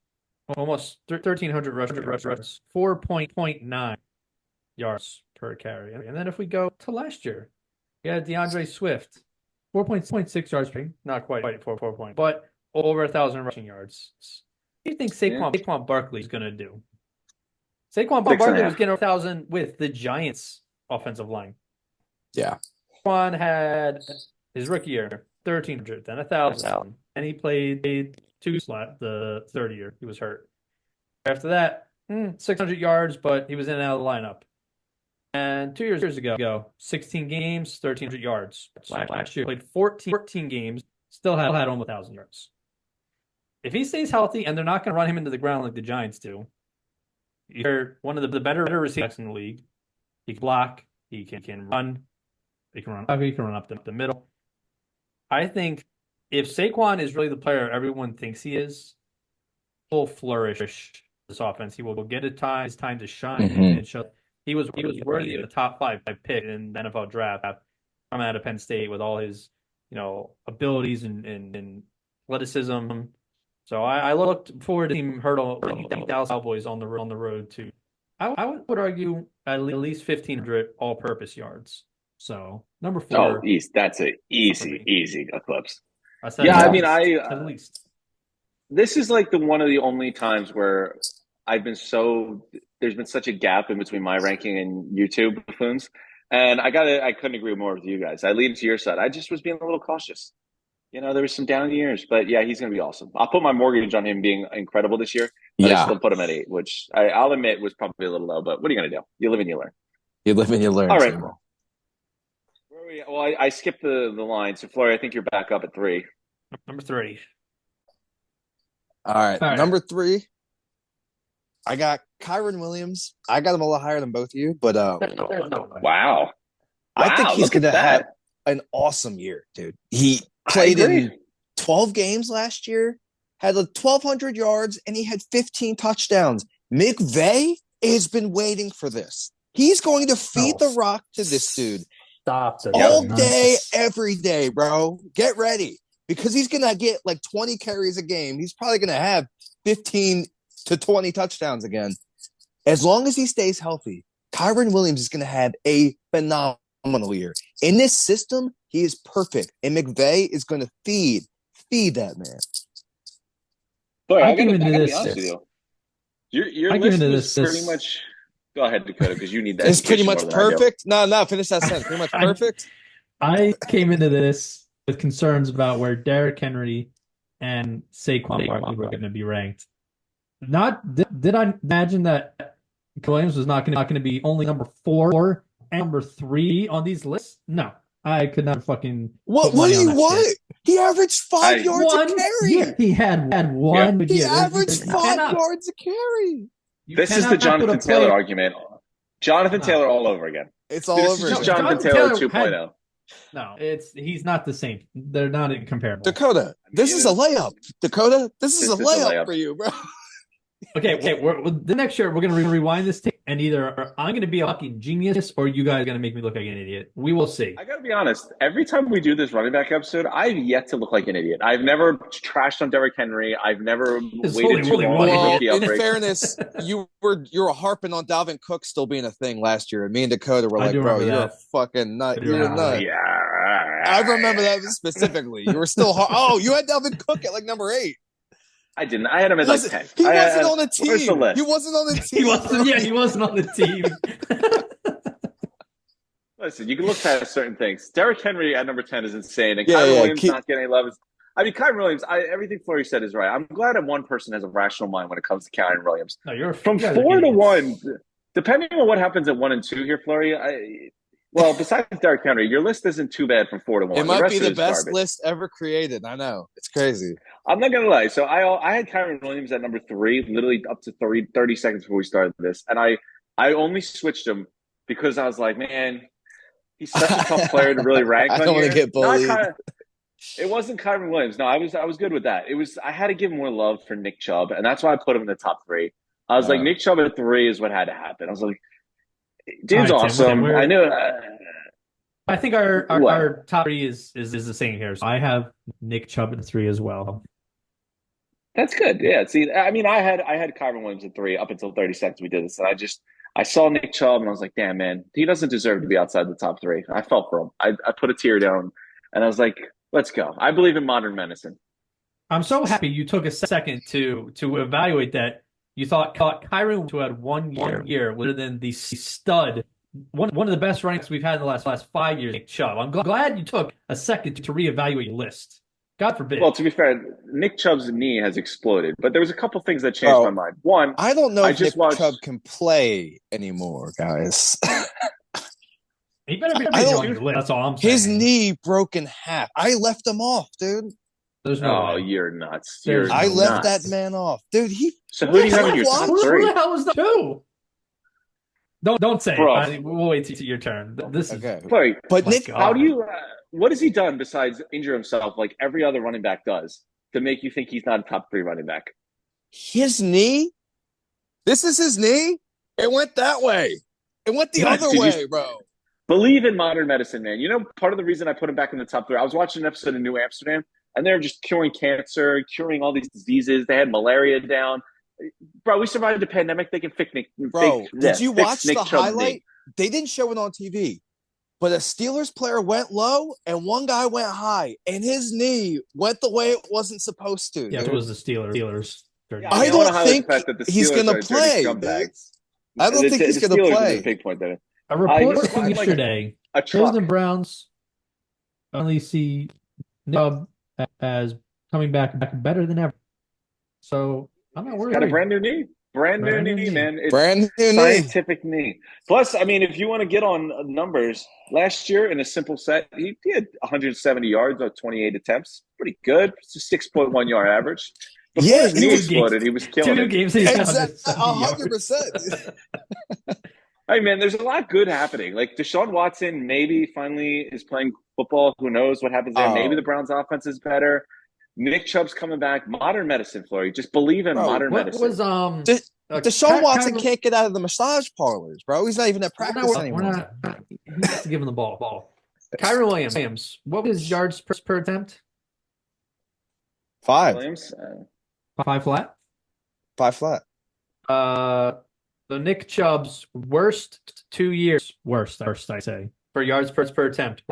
almost 1,300 rushes, 4.9 yards per carry. And then if we go to last year, you had DeAndre Swift, 4.6 yards per, not quite 4 points, but over 1,000 rushing yards. What do you think Saquon Barkley is going to do? Saquon Barkley was getting 1,000 with the Giants' offensive line. Yeah. Saquon had his rookie year, 1,300, then 1,000, and he played 2 slot the third year. He was hurt. After that, 600 yards, but he was in and out of the lineup. And 2 years ago, 16 games, 1,300 yards. Last year, played 14 games, still had almost 1,000 yards. If he stays healthy and they're not going to run him into the ground like the Giants do, you're one of the better receivers in the league. He can block, he can run. He can run up the middle. I think if Saquon is really the player everyone thinks he is, he'll flourish this offense. He will get his time to shine and show. He was worthy of a top 5 pick in the NFL draft coming out of Penn State with all his abilities and athleticism. So I looked forward to him hurdle the Dallas Cowboys on the road to. I would argue at least 1,500 all-purpose yards. So number 4. Oh, that's an easy eclipse. At least. This is like one of the only times where there's been such a gap in between my ranking and YouTube buffoons. And I couldn't agree more with you guys. I lean to your side. I just was being a little cautious. There was some down years, but yeah, he's going to be awesome. I'll put my mortgage on him being incredible this year. But I still put him at 8, which I'll admit was probably a little low, but what are you going to do? You live and you learn. You live and you learn. All right. Well, I skipped the line. So, Fluri, I think you're back up at 3. Number 3. All right. Number 3, I got Kyron Williams. I got him a lot higher than both of you, but wow. I think he's going to have an awesome year, dude. He played in 12 games last year, had 1,200 yards, and he had 15 touchdowns. McVay has been waiting for this. He's going to feed the rock to this dude. Stop all day, every day, bro. Get ready, because he's going to get like 20 carries a game. He's probably going to have 15 to 20 touchdowns again. As long as he stays healthy, Kyron Williams is going to have a phenomenal year. In this system, he is perfect. And McVay is going to feed feed that man. Boy, I gotta be honest with you. Your list was pretty much. Go ahead, Dakota, because you need that. It's pretty much perfect. No, finish that sentence. Pretty much perfect. I came into this with concerns about where Derrick Henry and Saquon were going to be ranked. Did I imagine that Williams was not going to be only number 4 and number 3 on these lists? No, I could not fucking. What do you want? He averaged 5 yards a carry. Yeah, he had one. Yeah. He averaged 5 yards a carry. This is the Jonathan Taylor argument. Jonathan Taylor all over again. It's all over. This is Jonathan Taylor 2.0. No, he's not the same. They're not comparable. Dakota, this is a layup. Dakota, this is a layup for you, bro. Okay. The next year we're gonna rewind this tape, and either I'm gonna be a fucking genius, or you guys are gonna make me look like an idiot. We will see. I gotta be honest. Every time we do this running back episode, I've yet to look like an idiot. I've never trashed on Derrick Henry. I've never waited too long. Well, in fairness, you were harping on Dalvin Cook still being a thing last year, and me and Dakota were like, "Bro, you're a fucking nut. You're a nut." Yeah, I remember that specifically. You were still you had Dalvin Cook at like number 8. I didn't. I had him at like 10. He wasn't on the team. Where's the list? He wasn't on the team. He wasn't on the team. Listen, you can look past certain things. Derrick Henry at number 10 is insane. And Kyren Williams not getting any love. Kyren Williams, everything Fluri said is right. I'm glad that one person has a rational mind when it comes to Kyren Williams. No, From 4 to 1, depending on what happens at 1 and 2 here, Fluri, well, besides Derrick Henry, your list isn't too bad from 4 to 1. It might be the best list ever created. I know. It's crazy. I'm not going to lie. So I had Kyren Williams at number 3, literally up to 30 seconds before we started this. And I only switched him because I was like, man, he's such a tough player to really rank. I don't want to get bullied. It wasn't Kyren Williams. No, I was good with that. I had to give more love for Nick Chubb, and that's why I put him in the top 3. I was like, Nick Chubb at 3 is what had to happen. I was like, dude's awesome. I knew. I think our top 3 is the same here. So I have Nick Chubb at 3 as well. That's good. Yeah. See, I mean, I had Kyren Williams at 3 up until 30 seconds we did this, and I saw Nick Chubb, and I was like, damn, man, he doesn't deserve to be outside the top 3. I felt for him. I put a tear down, and I was like, let's go. I believe in modern medicine. I'm so happy you took a second to evaluate that. You thought Kyren, who had 1 year, would have been the stud, one of the best rankings we've had in the last 5 years, Nick Chubb. I'm glad you took a second to reevaluate your list. God forbid. Well, to be fair, Nick Chubb's knee has exploded, but there was a couple things that changed my mind. One, I don't know if Nick Chubb can play anymore, guys. He better be on your list. That's all I'm saying. His knee broke in half. I left him off, dude. There's no way. You're nuts. I left that man off, dude. So who do you have in your top 3? Who the hell was the 2? Don't say it. We'll wait till your turn. This is okay. But Nick, how do you? What has he done besides injure himself like every other running back does to make you think he's not a top 3 running back? His knee. This is his knee. It went that way. It went the other way, bro. Believe in modern medicine, man. You know, part of the reason I put him back in the top 3. I was watching an episode of New Amsterdam, and they're just curing cancer, curing all these diseases. They had malaria down. Bro, we survived the pandemic. They can fix Nick. Bro, did you watch the highlight? They didn't show it on TV, but a Steelers player went low and one guy went high, and his knee went the way it wasn't supposed to. Yeah, it was the Steelers. Yeah, I don't think he's going to play. I don't think he's going to play. A big point there. A report from yesterday. Cleveland Browns only see Chubb as coming back better than ever. So I'm not worried. Got a brand new knee. Brand new knee, man. It's brand new scientific knee. Plus, I mean, if you want to get on numbers, last year in a simple set, he had 170 yards on 28 attempts. Pretty good. It's a 6.1 yard average. Before his knee exploded, he was killing it. 2 games. 100%. Hey, man, there's a lot good happening. Like Deshaun Watson maybe finally is playing football. Who knows what happens there? Maybe the Browns' offense is better. Nick Chubb's coming back. Modern medicine, Fluri. Just believe in modern medicine. Deshaun Watson can't get out of the massage parlors, bro. He's not even at practice anymore. He has to give him the ball. Kyren Williams. What was his yards per attempt? 5. Williams, 5 flat. 5 flat. So Nick Chubb's worst 2 years, worst I say, for yards per attempt.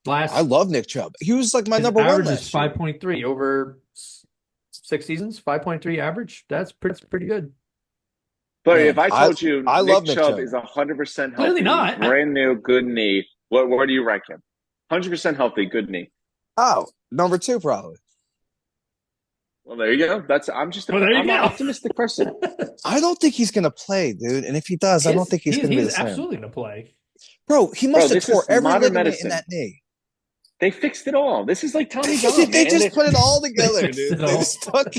I love Nick Chubb. He was like my number one average last is 5.3 over 6 seasons. 5.3 average. That's pretty good. But man, if I told you Nick Chubb is 100% healthy, clearly not. Brand new, good knee, where do you rank him? 100% healthy, good knee. Oh, number 2 probably. Well, there you go. I'm an optimistic person. I don't think he's going to play, dude. And if he does, I don't think he's going to be the same. He's absolutely going to play. Bro, he must have tore every ligament in that knee. They fixed it all. This is like Tommy John. They just put it all together, dude. They stuck.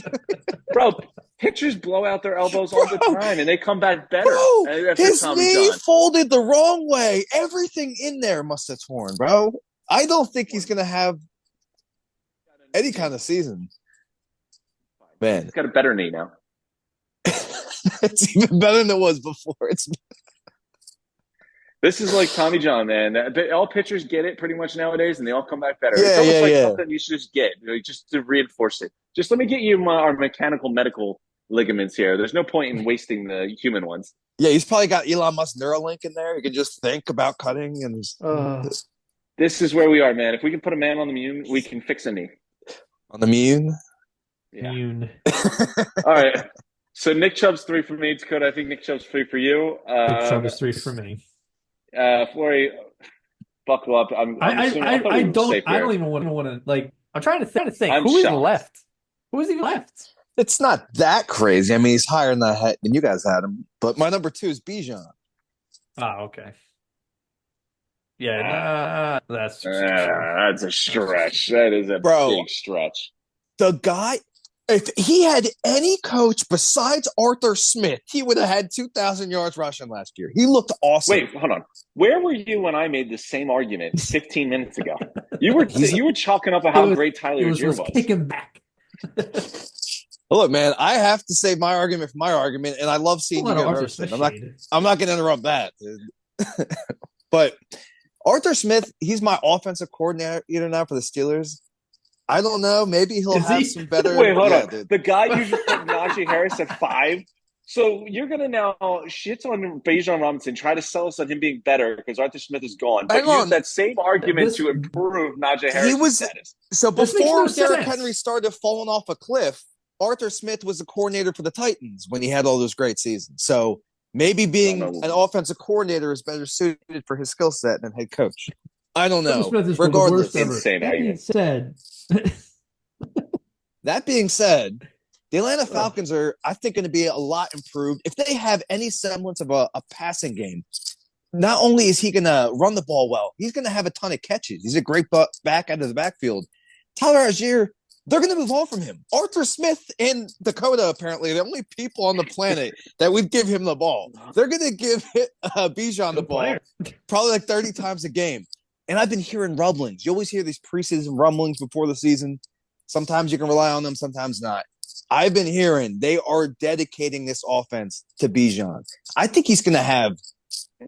Bro, pitchers blow out their elbows all the time, and they come back better. Bro, his knee folded the wrong way. Everything in there must have torn, bro. I don't think he's going to have any kind of season. Man. He's got a better knee now. It's even better than it was before. This is like Tommy John, man. All pitchers get it pretty much nowadays, and they all come back better. It's almost something you should just get, just to reinforce it. Just let me get you our mechanical medical ligaments here. There's no point in wasting the human ones. Yeah, he's probably got Elon Musk Neuralink in there. You can just think about cutting. And this is where we are, man. If we can put a man on the moon, we can fix a knee. On the moon? Yeah. All right. So Nick Chubb's 3 for me. Dakota, I think Nick Chubb's 3 for you. Nick Chubb is 3 for me. Fluri, buckle up. I don't even want to like. I'm trying to think. Who is left? Who is even left? It's not that crazy. I mean, he's higher than you guys had him. But my number 2 is Bijan. Oh, okay. Yeah, that's a stretch. That is a big stretch. The guy, if he had any coach besides Arthur Smith, he would have had 2,000 yards rushing last year. He looked awesome. Wait, hold on. Where were you when I made the same argument 15 minutes ago? You were chalking up how great Tyler Algier was. Kick him back. Look, man, I have to save my argument for my argument, and I love seeing you get roasted. I'm not going to interrupt that, dude. But Arthur Smith, he's my offensive coordinator now for the Steelers. I don't know. Maybe he'll have some better. Wait, hold on. Dude. The guy you just put Najee Harris at 5. So you're going to now shit on Bijan Robinson, try to sell us on him being better because Arthur Smith is gone. But use that same argument to improve Najee Harris' status. So before Derrick Henry started falling off a cliff, Arthur Smith was the coordinator for the Titans when he had all those great seasons. So maybe being an offensive coordinator is better suited for his skill set than head coach. I don't know. Regardless, insane. That being said, the Atlanta Falcons are, I think, going to be a lot improved if they have any semblance of a passing game. Not only is he going to run the ball well, he's going to have a ton of catches. He's a great back out of the backfield. Tyler Algier, they're going to move on from him. Arthur Smith and Dakota, apparently, are the only people on the planet that would give him the ball. They're going to give Bijan the ball probably like 30 times a game. And I've been hearing rumblings. You always hear these preseason rumblings before the season. Sometimes you can rely on them, sometimes not. I've been hearing they are dedicating this offense to Bijan. I think he's going to have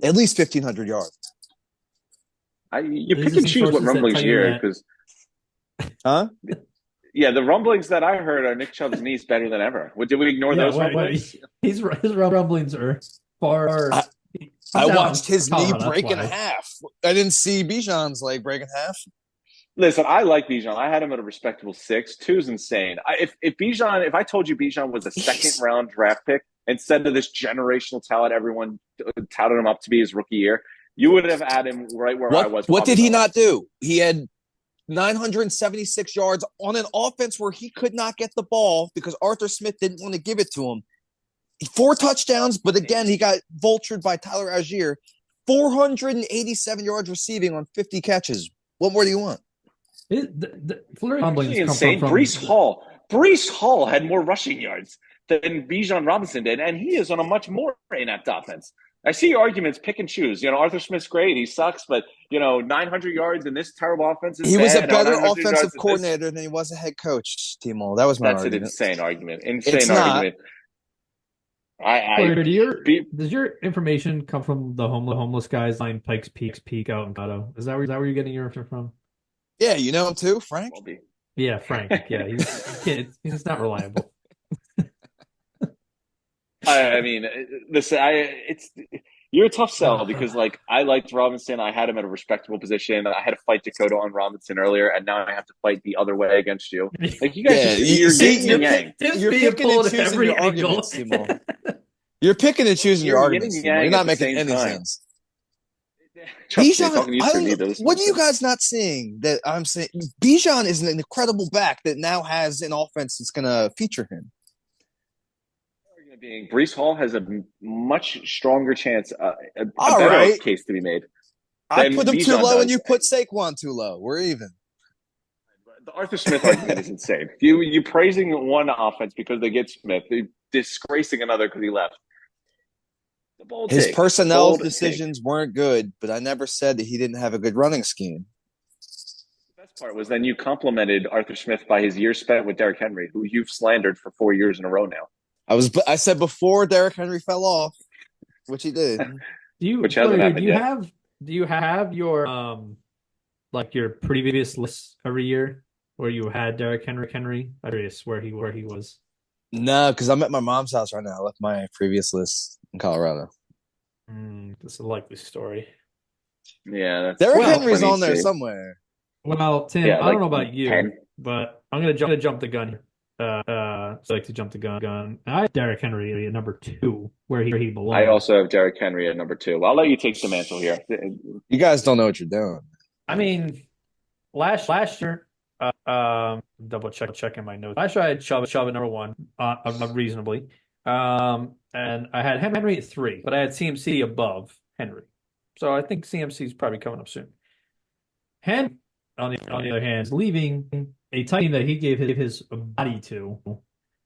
at least 1,500 yards. You pick and choose what rumblings you hear. Huh? Yeah, the rumblings that I heard are Nick Chubb's knees better than ever. Did we ignore those rumblings? His rumblings are far... I watched his knee break in half. I didn't see Bijan's leg break in half. Listen, I like Bijan. I had him at a respectable 6. 2 is insane. If I told you Bijan was a second-round draft pick instead of this generational talent everyone touted him up to be his rookie year, you would have had him right where I was. What did he not do? He had 976 yards on an offense where he could not get the ball because Arthur Smith didn't want to give it to him. 4 touchdowns, but again, he got vultured by Tyler Algier. 487 yards receiving on 50 catches. What more do you want? Fluri insane. Breece Hall had more rushing yards than Bijan Robinson did, and he is on a much more inept offense. I see your arguments, pick and choose. Arthur Smith's great. He sucks, but, 900 yards in this terrible offense is He was a better offensive coordinator than he was a head coach, Timo. That was my argument. That's an insane argument. Argument. Does your information come from the homeless guys line Pikes Peak out in Colorado? Is that where you're getting your information from? Yeah, you know him too, Frank? Yeah, Frank. Yeah, he's not reliable. I mean, listen, You're a tough sell because, like, I liked Robinson. I had him at a respectable position. I had to fight Dakota on Robinson earlier, and now I have to fight the other way against you. Like, you guys you're picking and choosing your arguments, Timo. You're picking and choosing your arguments, Timo. You're not making any sense. Bijan, what are you guys not seeing that I'm saying? Bijan is an incredible back that now has an offense that's going to feature him. Being Breece Hall has a much stronger chance, a better case to be made. I put him too low, and you put Saquon too low. We're even. The Arthur Smith argument is insane. You praising one offense because they get Smith, they disgracing another because he left. His personnel decisions weren't good, but I never said that he didn't have a good running scheme. The best part was then you complimented Arthur Smith by his years spent with Derrick Henry, who you've slandered for 4 years in a row now. I said before Derrick Henry fell off, which he did. Do you have your like your previous lists every year where you had Derrick Henry? I'm curious where he was. No, because I'm at my mom's house right now. I left my previous list in Colorado. That's a likely story. Yeah, Derrick Henry's on there somewhere. Well, Tim, I don't know about you, 10. But I'm gonna jump the gun here. I like to jump the gun. I have Derrick Henry at number 2, where he belongs. I also have Derrick Henry at number 2. Well, I'll let you take the mantle here. You guys don't know what you're doing. I mean, last year, double checking my notes. Last year I had Chubb at number 1, reasonably. And I had Henry at 3, but I had CMC above Henry. So I think CMC is probably coming up soon. Henry, on the other hand, is leaving a tight end that he gave his body to,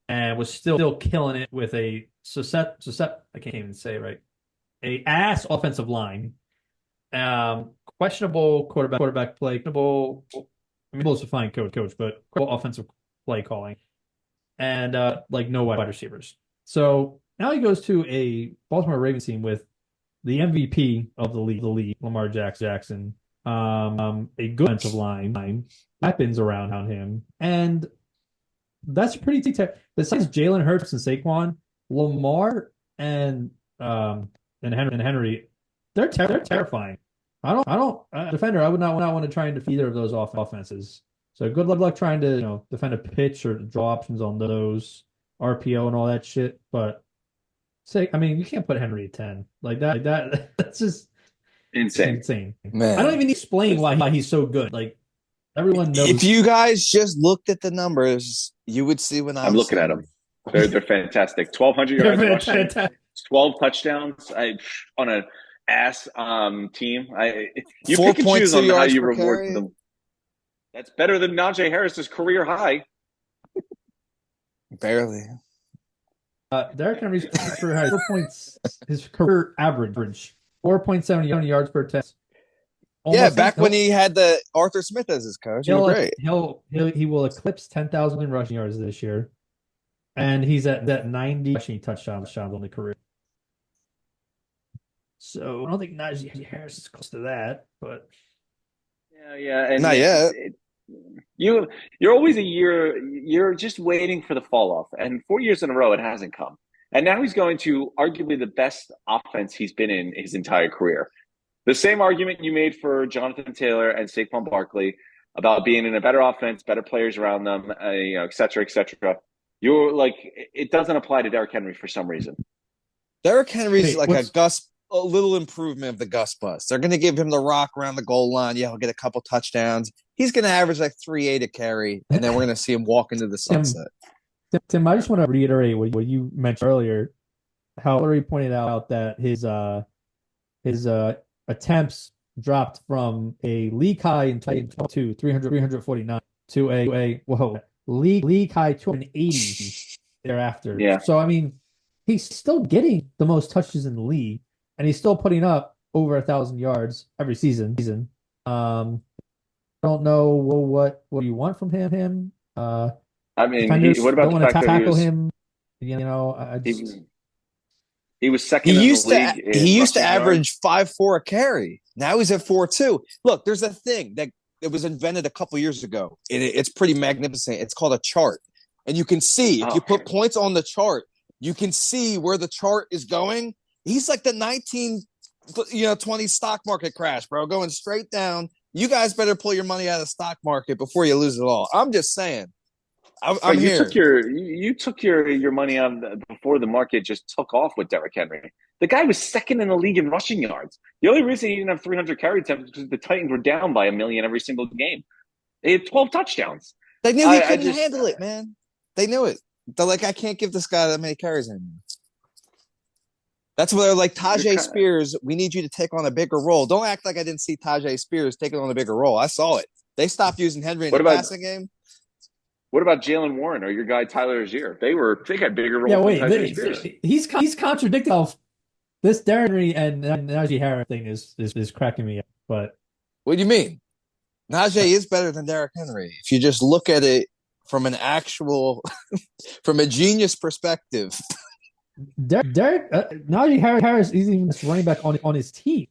and was still killing it with a I can't even say it right. A ass offensive line, questionable quarterback play, questionable. I mean, a fine coach, but offensive play calling, and like no wide receivers. So now he goes to a Baltimore Ravens team with the MVP of the league, Lamar Jackson. A good offensive line, weapons around him, and that's pretty besides Jalen Hurts and Saquon, Lamar and Henry, they're terrifying. Defender, I would not want to try and defeat either of those offenses. So good luck trying to defend a pitch or draw options on those RPO and all that shit. But you can't put Henry at 10 like that. That's just insane. Man. I don't even need to explain why he's so good. Like, everyone knows. If you guys just looked at the numbers, you would see when I'm looking at them. They're fantastic. 1,200 yards rushing, 12 touchdowns. On an ass team. You pick and choose on how you reward them. That's better than Najee Harris's career high. Barely. Derrick Henry's career high, 4 points. His career average. 4.7 yards per test. Back when he had the Arthur Smith as his coach, he will eclipse 10,000 rushing yards this year, and he's at that 90 rushing touchdowns on the career. So I don't think Najee Harris is close to that, but and not yet. You're always a year. You're just waiting for the fall off, and 4 years in a row it hasn't come. And now he's going to arguably the best offense he's been in his entire career. The same argument you made for Jonathan Taylor and Saquon Barkley about being in a better offense, better players around them, et cetera, et cetera. You're like, it doesn't apply to Derrick Henry for some reason. Derrick Henry's a little improvement of the Gus Bus. They're going to give him the rock around the goal line. Yeah, he'll get a couple touchdowns. He's going to average like 3.8 a carry, and then we're going to see him walk into the sunset. Tim, I just want to reiterate what you mentioned earlier. How Fluri pointed out that his attempts dropped from a league high in 2022, 349, to a league high 280 thereafter. Yeah. So I mean, he's still getting the most touches in the league, and he's still putting up over 1,000 yards every season. I don't know what you want from him. I mean, what about the fact that tackle him? He was second in the league. He used to average 5.4 a carry. Now he's at 4.2. Look, there's a thing that it was invented a couple years ago. It's pretty magnificent. It's called a chart. And you can see, if you put points on the chart, you can see where the chart is going. He's like the 20 stock market crash, bro, going straight down. You guys better pull your money out of the stock market before you lose it all. I'm just saying. I'm you here. You took your money out before the market just took off with Derrick Henry. The guy was second in the league in rushing yards. The only reason he didn't have 300 carry attempts is because the Titans were down by 1 million every single game. They had 12 touchdowns. They knew he couldn't handle it, man. They knew it. They're like, I can't give this guy that many carries anymore. That's where they're like, Tajay Spears, we need you to take on a bigger role. Don't act like I didn't see Tajay Spears taking on a bigger role. I saw it. They stopped using Henry in the passing game. What about Jalen Warren or your guy Tyler Algier? They got bigger roles. Yeah, wait. He's contradicting himself. This Derrick Henry and Najee Harris thing is cracking me up. But what do you mean? Najee is better than Derrick Henry if you just look at it from an actual, from a genius perspective. Najee Harris isn't even running back on his team.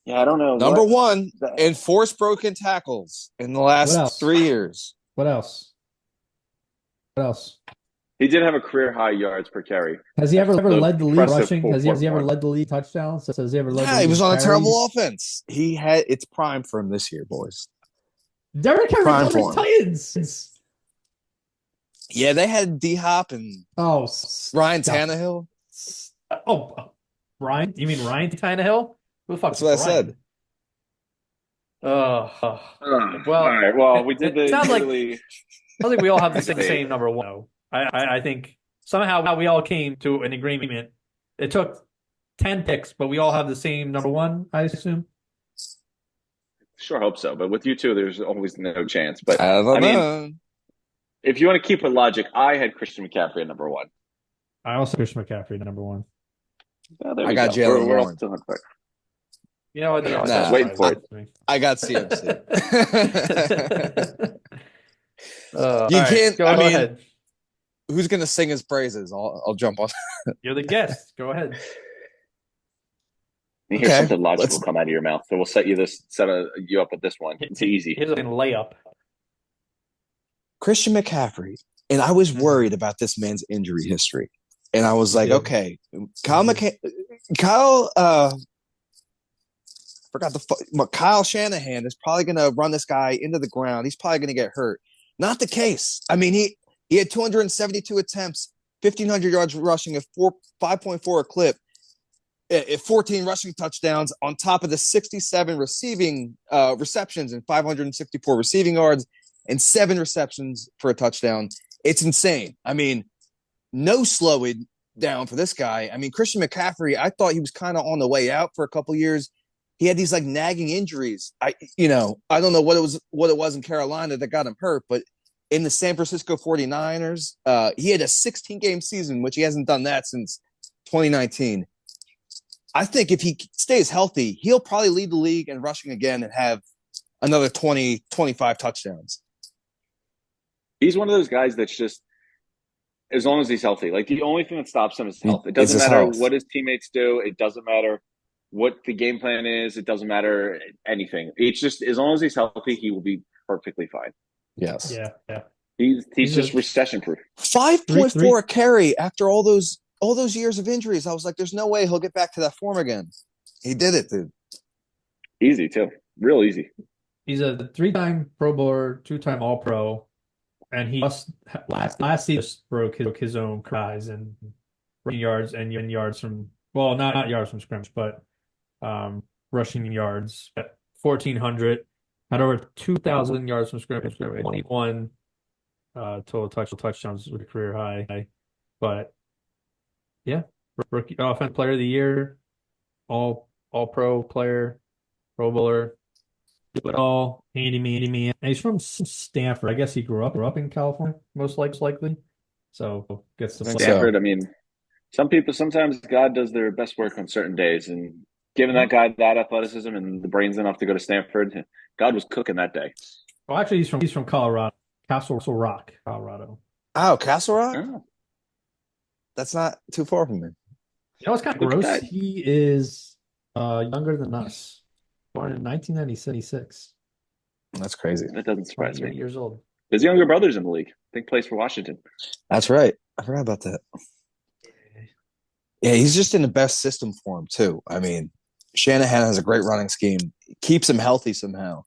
Yeah, I don't know. Number one in forced broken tackles in the last 3 years. What else? He did have a career high yards per carry. Has he ever led the league rushing? Has he ever led the league touchdowns? Has he ever led? Yeah, he was on a terrible offense. It's prime for him this year, boys. Derrick Henry covers Titans. Yeah, they had D-Hop and Ryan Tannehill. Ryan? You mean Ryan Tannehill? Who the fuck? That's what I said. Well, all right. Well, we did the. Sounds like I don't think we all have the same number one. Though. I think somehow we all came to an agreement. It took 10 picks, but we all have the same number one. I assume. Sure, hope so. But with you two, there's always no chance. But I mean, if you want to keep it logic, I had Christian McCaffrey at number one. I also Christian McCaffrey at number one. I got Jalen Warren. You know what? No, waiting for it. I got CMC. You can't. Go ahead. Who's going to sing his praises? I'll jump on. You're the guest. Go ahead. You hear something logical come out of your mouth, so we'll set you up with this one. It's easy. Here's a layup. Christian McCaffrey, and I was worried about this man's injury history, and I was like, okay, Kyle Shanahan is probably going to run this guy into the ground. He's probably going to get hurt. Not the case. I mean, he had 272 attempts, 1,500 yards rushing, 5.4 a clip, 14 rushing touchdowns on top of the 67 receiving receptions and 564 receiving yards and 7 receptions for a touchdown. It's insane. I mean, no slowing down for this guy. I mean, Christian McCaffrey, I thought he was kind of on the way out for a couple years. He had these like nagging injuries. I don't know what it was in Carolina that got him hurt, but in the San Francisco 49ers, he had a 16-game season, which he hasn't done that since 2019. I think if he stays healthy, he'll probably lead the league in rushing again and have another 20, 25 touchdowns. He's one of those guys that's just, as long as he's healthy, like the only thing that stops him is health. It doesn't matter what his teammates do. It doesn't matter what the game plan is. It doesn't matter anything. It's just, as long as he's healthy, he will be perfectly fine. Yes. Yeah. He's just recession proof. 5.4 a carry after all those years of injuries. I was like, there's no way he'll get back to that form again. He did it, dude. Easy too. Real easy. He's a 3-time Pro Bowler, 2-time All-Pro, and he last season broke his own highs in yards and yards from, well, not yards from scrimmage, but rushing yards at 1,400. Had over 2,000 yards from scrimmage, 21 total touchdowns with a career high. But yeah, rookie offensive player of the year, all pro player, Pro Bowler, do it all, handy me. And he's from Stanford. I guess he grew up in California, most likely. So gets the Stanford. I mean, sometimes God does their best work on certain days, and given that guy that athleticism and the brains enough to go to Stanford, God was cooking that day. Well, actually, he's from Colorado, Castle Rock, Colorado. Oh, Castle Rock. Oh. That's not too far from me. You know what's kind of gross? He is younger than us. Born in 1996. That's crazy. That doesn't surprise me. 8 years old. His younger brother's in the league. I think plays for Washington. That's right. I forgot about that. Yeah, he's just in the best system for him, too. I mean, Shanahan has a great running scheme. Keeps him healthy somehow.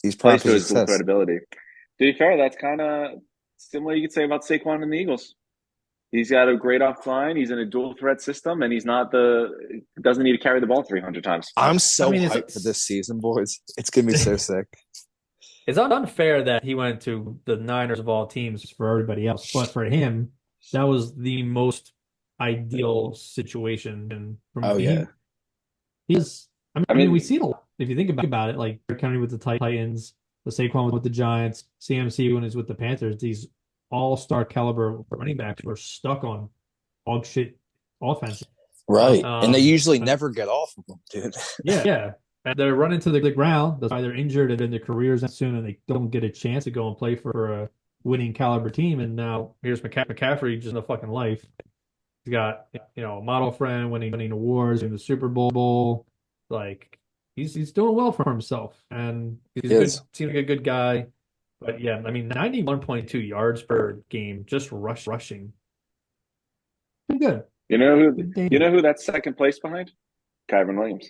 He's plays to his dual threat ability. To be fair, that's kind of similar you could say about Saquon and the Eagles. He's got a great offline. He's in a dual threat system, and he's not doesn't need to carry the ball 300 times. I'm so hyped for this season, boys. It's gonna be so sick. It's unfair that he went to the Niners of all teams for everybody else, but for him, that was the most ideal situation. I mean, we see it a lot. If you think about it, like Derrick Henry with the Titans, the Saquon with the Giants, CMC when he's with the Panthers, these all-star caliber running backs were stuck on dog shit offense. Right. And they usually never get off of them, dude. Yeah. And they're running to the ground. They're either injured and then their careers end soon and they don't get a chance to go and play for a winning caliber team. And now here's McCaffrey just in a fucking life. He's got, a model friend winning awards in the Super Bowl. Like, he's doing well for himself. And seems like a good guy. But yeah, I mean, 91.2 yards per game, just rushing. Pretty good. You know who that's second place behind? Kyren Williams.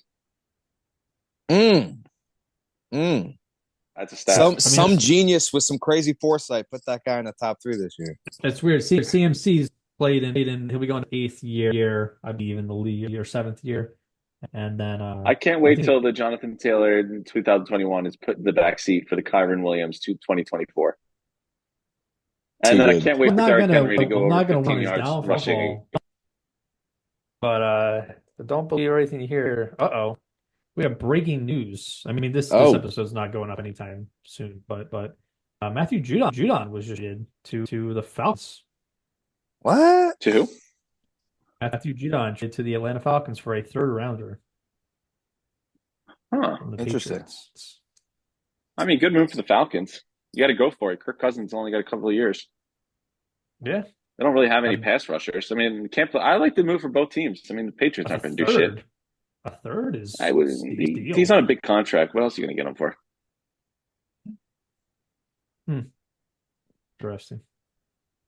That's a stat. Some genius with some crazy foresight put that guy in the top 3 this year. That's weird. CMC's played in he'll be going 8th year, I believe, in the league, or 7th year. And then I can't wait till the Jonathan Taylor in 2021 is put in the back seat for the Kyren Williams to 2024. And then I can't wait for Derrick Henry to go over 15 yards rushing. But don't believe everything you hear. We have breaking news. I mean, this episode's not going up anytime soon, but Matthew Judon was just to the Falcons. What? To who? Matthew Judon to the Atlanta Falcons for a 3rd rounder. Huh. Interesting. Patriots. I mean, good move for the Falcons. You got to go for it. Kirk Cousins only got a couple of years. Yeah. They don't really have any pass rushers. I mean, I like the move for both teams. I mean, the Patriots aren't going to do shit. A 3rd is. He's on a big contract. What else are you going to get him for?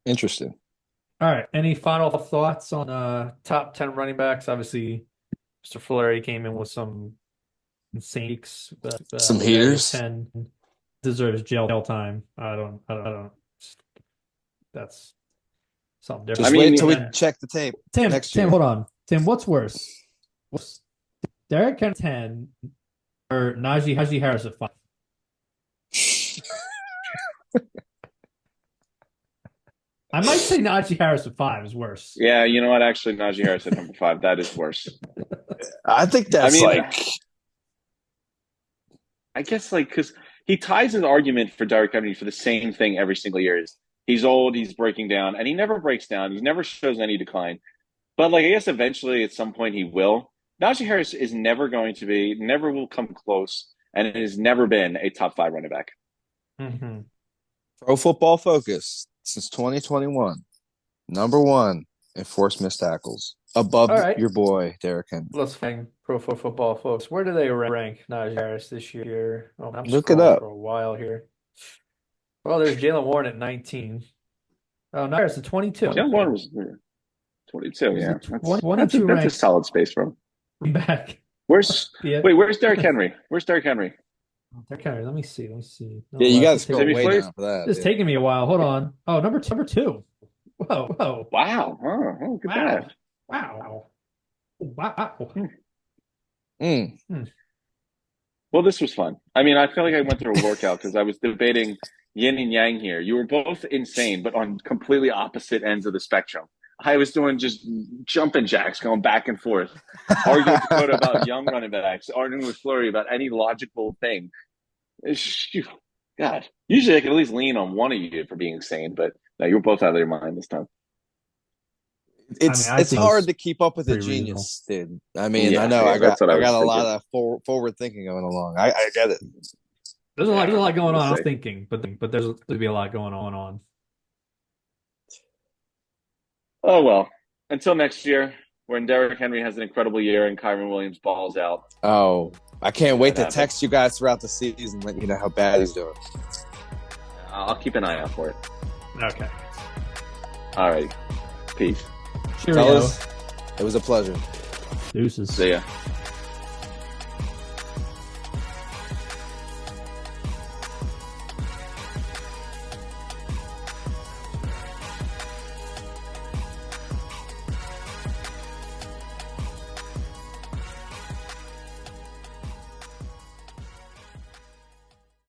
Interesting. All right. Any final thoughts on top 10 running backs? Obviously, Mr. Fluri came in with some insane some heaters. 10 deserves jail time. I don't. That's something different. Just wait until we check the tape. Tim, hold on. Tim, what's worse? Derrick Henry 10 or Najee Harris at 5? I might say Najee Harris at 5 is worse. Yeah, you know what? Actually, Najee Harris at number 5, that is worse. I think that's I guess because he ties his argument for Derrick Henry for the same thing every single year. He's old, he's breaking down, and he never breaks down. He never shows any decline. But I guess eventually at some point he will. Najee Harris is never will come close, and it has never been a top 5 running back. Mm-hmm. Pro Football Focus since 2021, number 1 in forced missed tackles, above your boy Derrick Henry. Let's hang Pro Football Focus. Where do they rank Najee Harris this year? I'm look it up for a while here. Well, there's Jaylen Warren at 19. Oh, Najee Harris at 22. Jaylen Warren was 22. Yeah, that's a solid space for him. Back. Where's Derrick Henry? Where's Derrick Henry? Derrick Henry. Let me see. No, you guys go way down for that. It's taking me a while. Hold on. Oh, number 2. Whoa. Wow. Oh, look at that. Wow. Well, this was fun. I mean, I feel like I went through a workout because I was debating yin and yang here. You were both insane, but on completely opposite ends of the spectrum. I was doing just jumping jacks, going back and forth, arguing with Dakota about young running backs, arguing with Fluri about any logical thing. God, usually I can at least lean on one of you for being insane, but no, you were both out of your mind this time. It's hard to keep up with a genius, dude. I mean, I know I got a lot of forward thinking going along. I get it. There's a lot going on. I was thinking, but there'll be a lot going on. Oh, well, until next year, when Derrick Henry has an incredible year and Kyren Williams balls out. Oh, I can't wait to text you guys throughout the season and let you know how bad he's doing. I'll keep an eye out for it. Okay. All right. Peace. Cheerio. It was a pleasure. Deuces. See ya.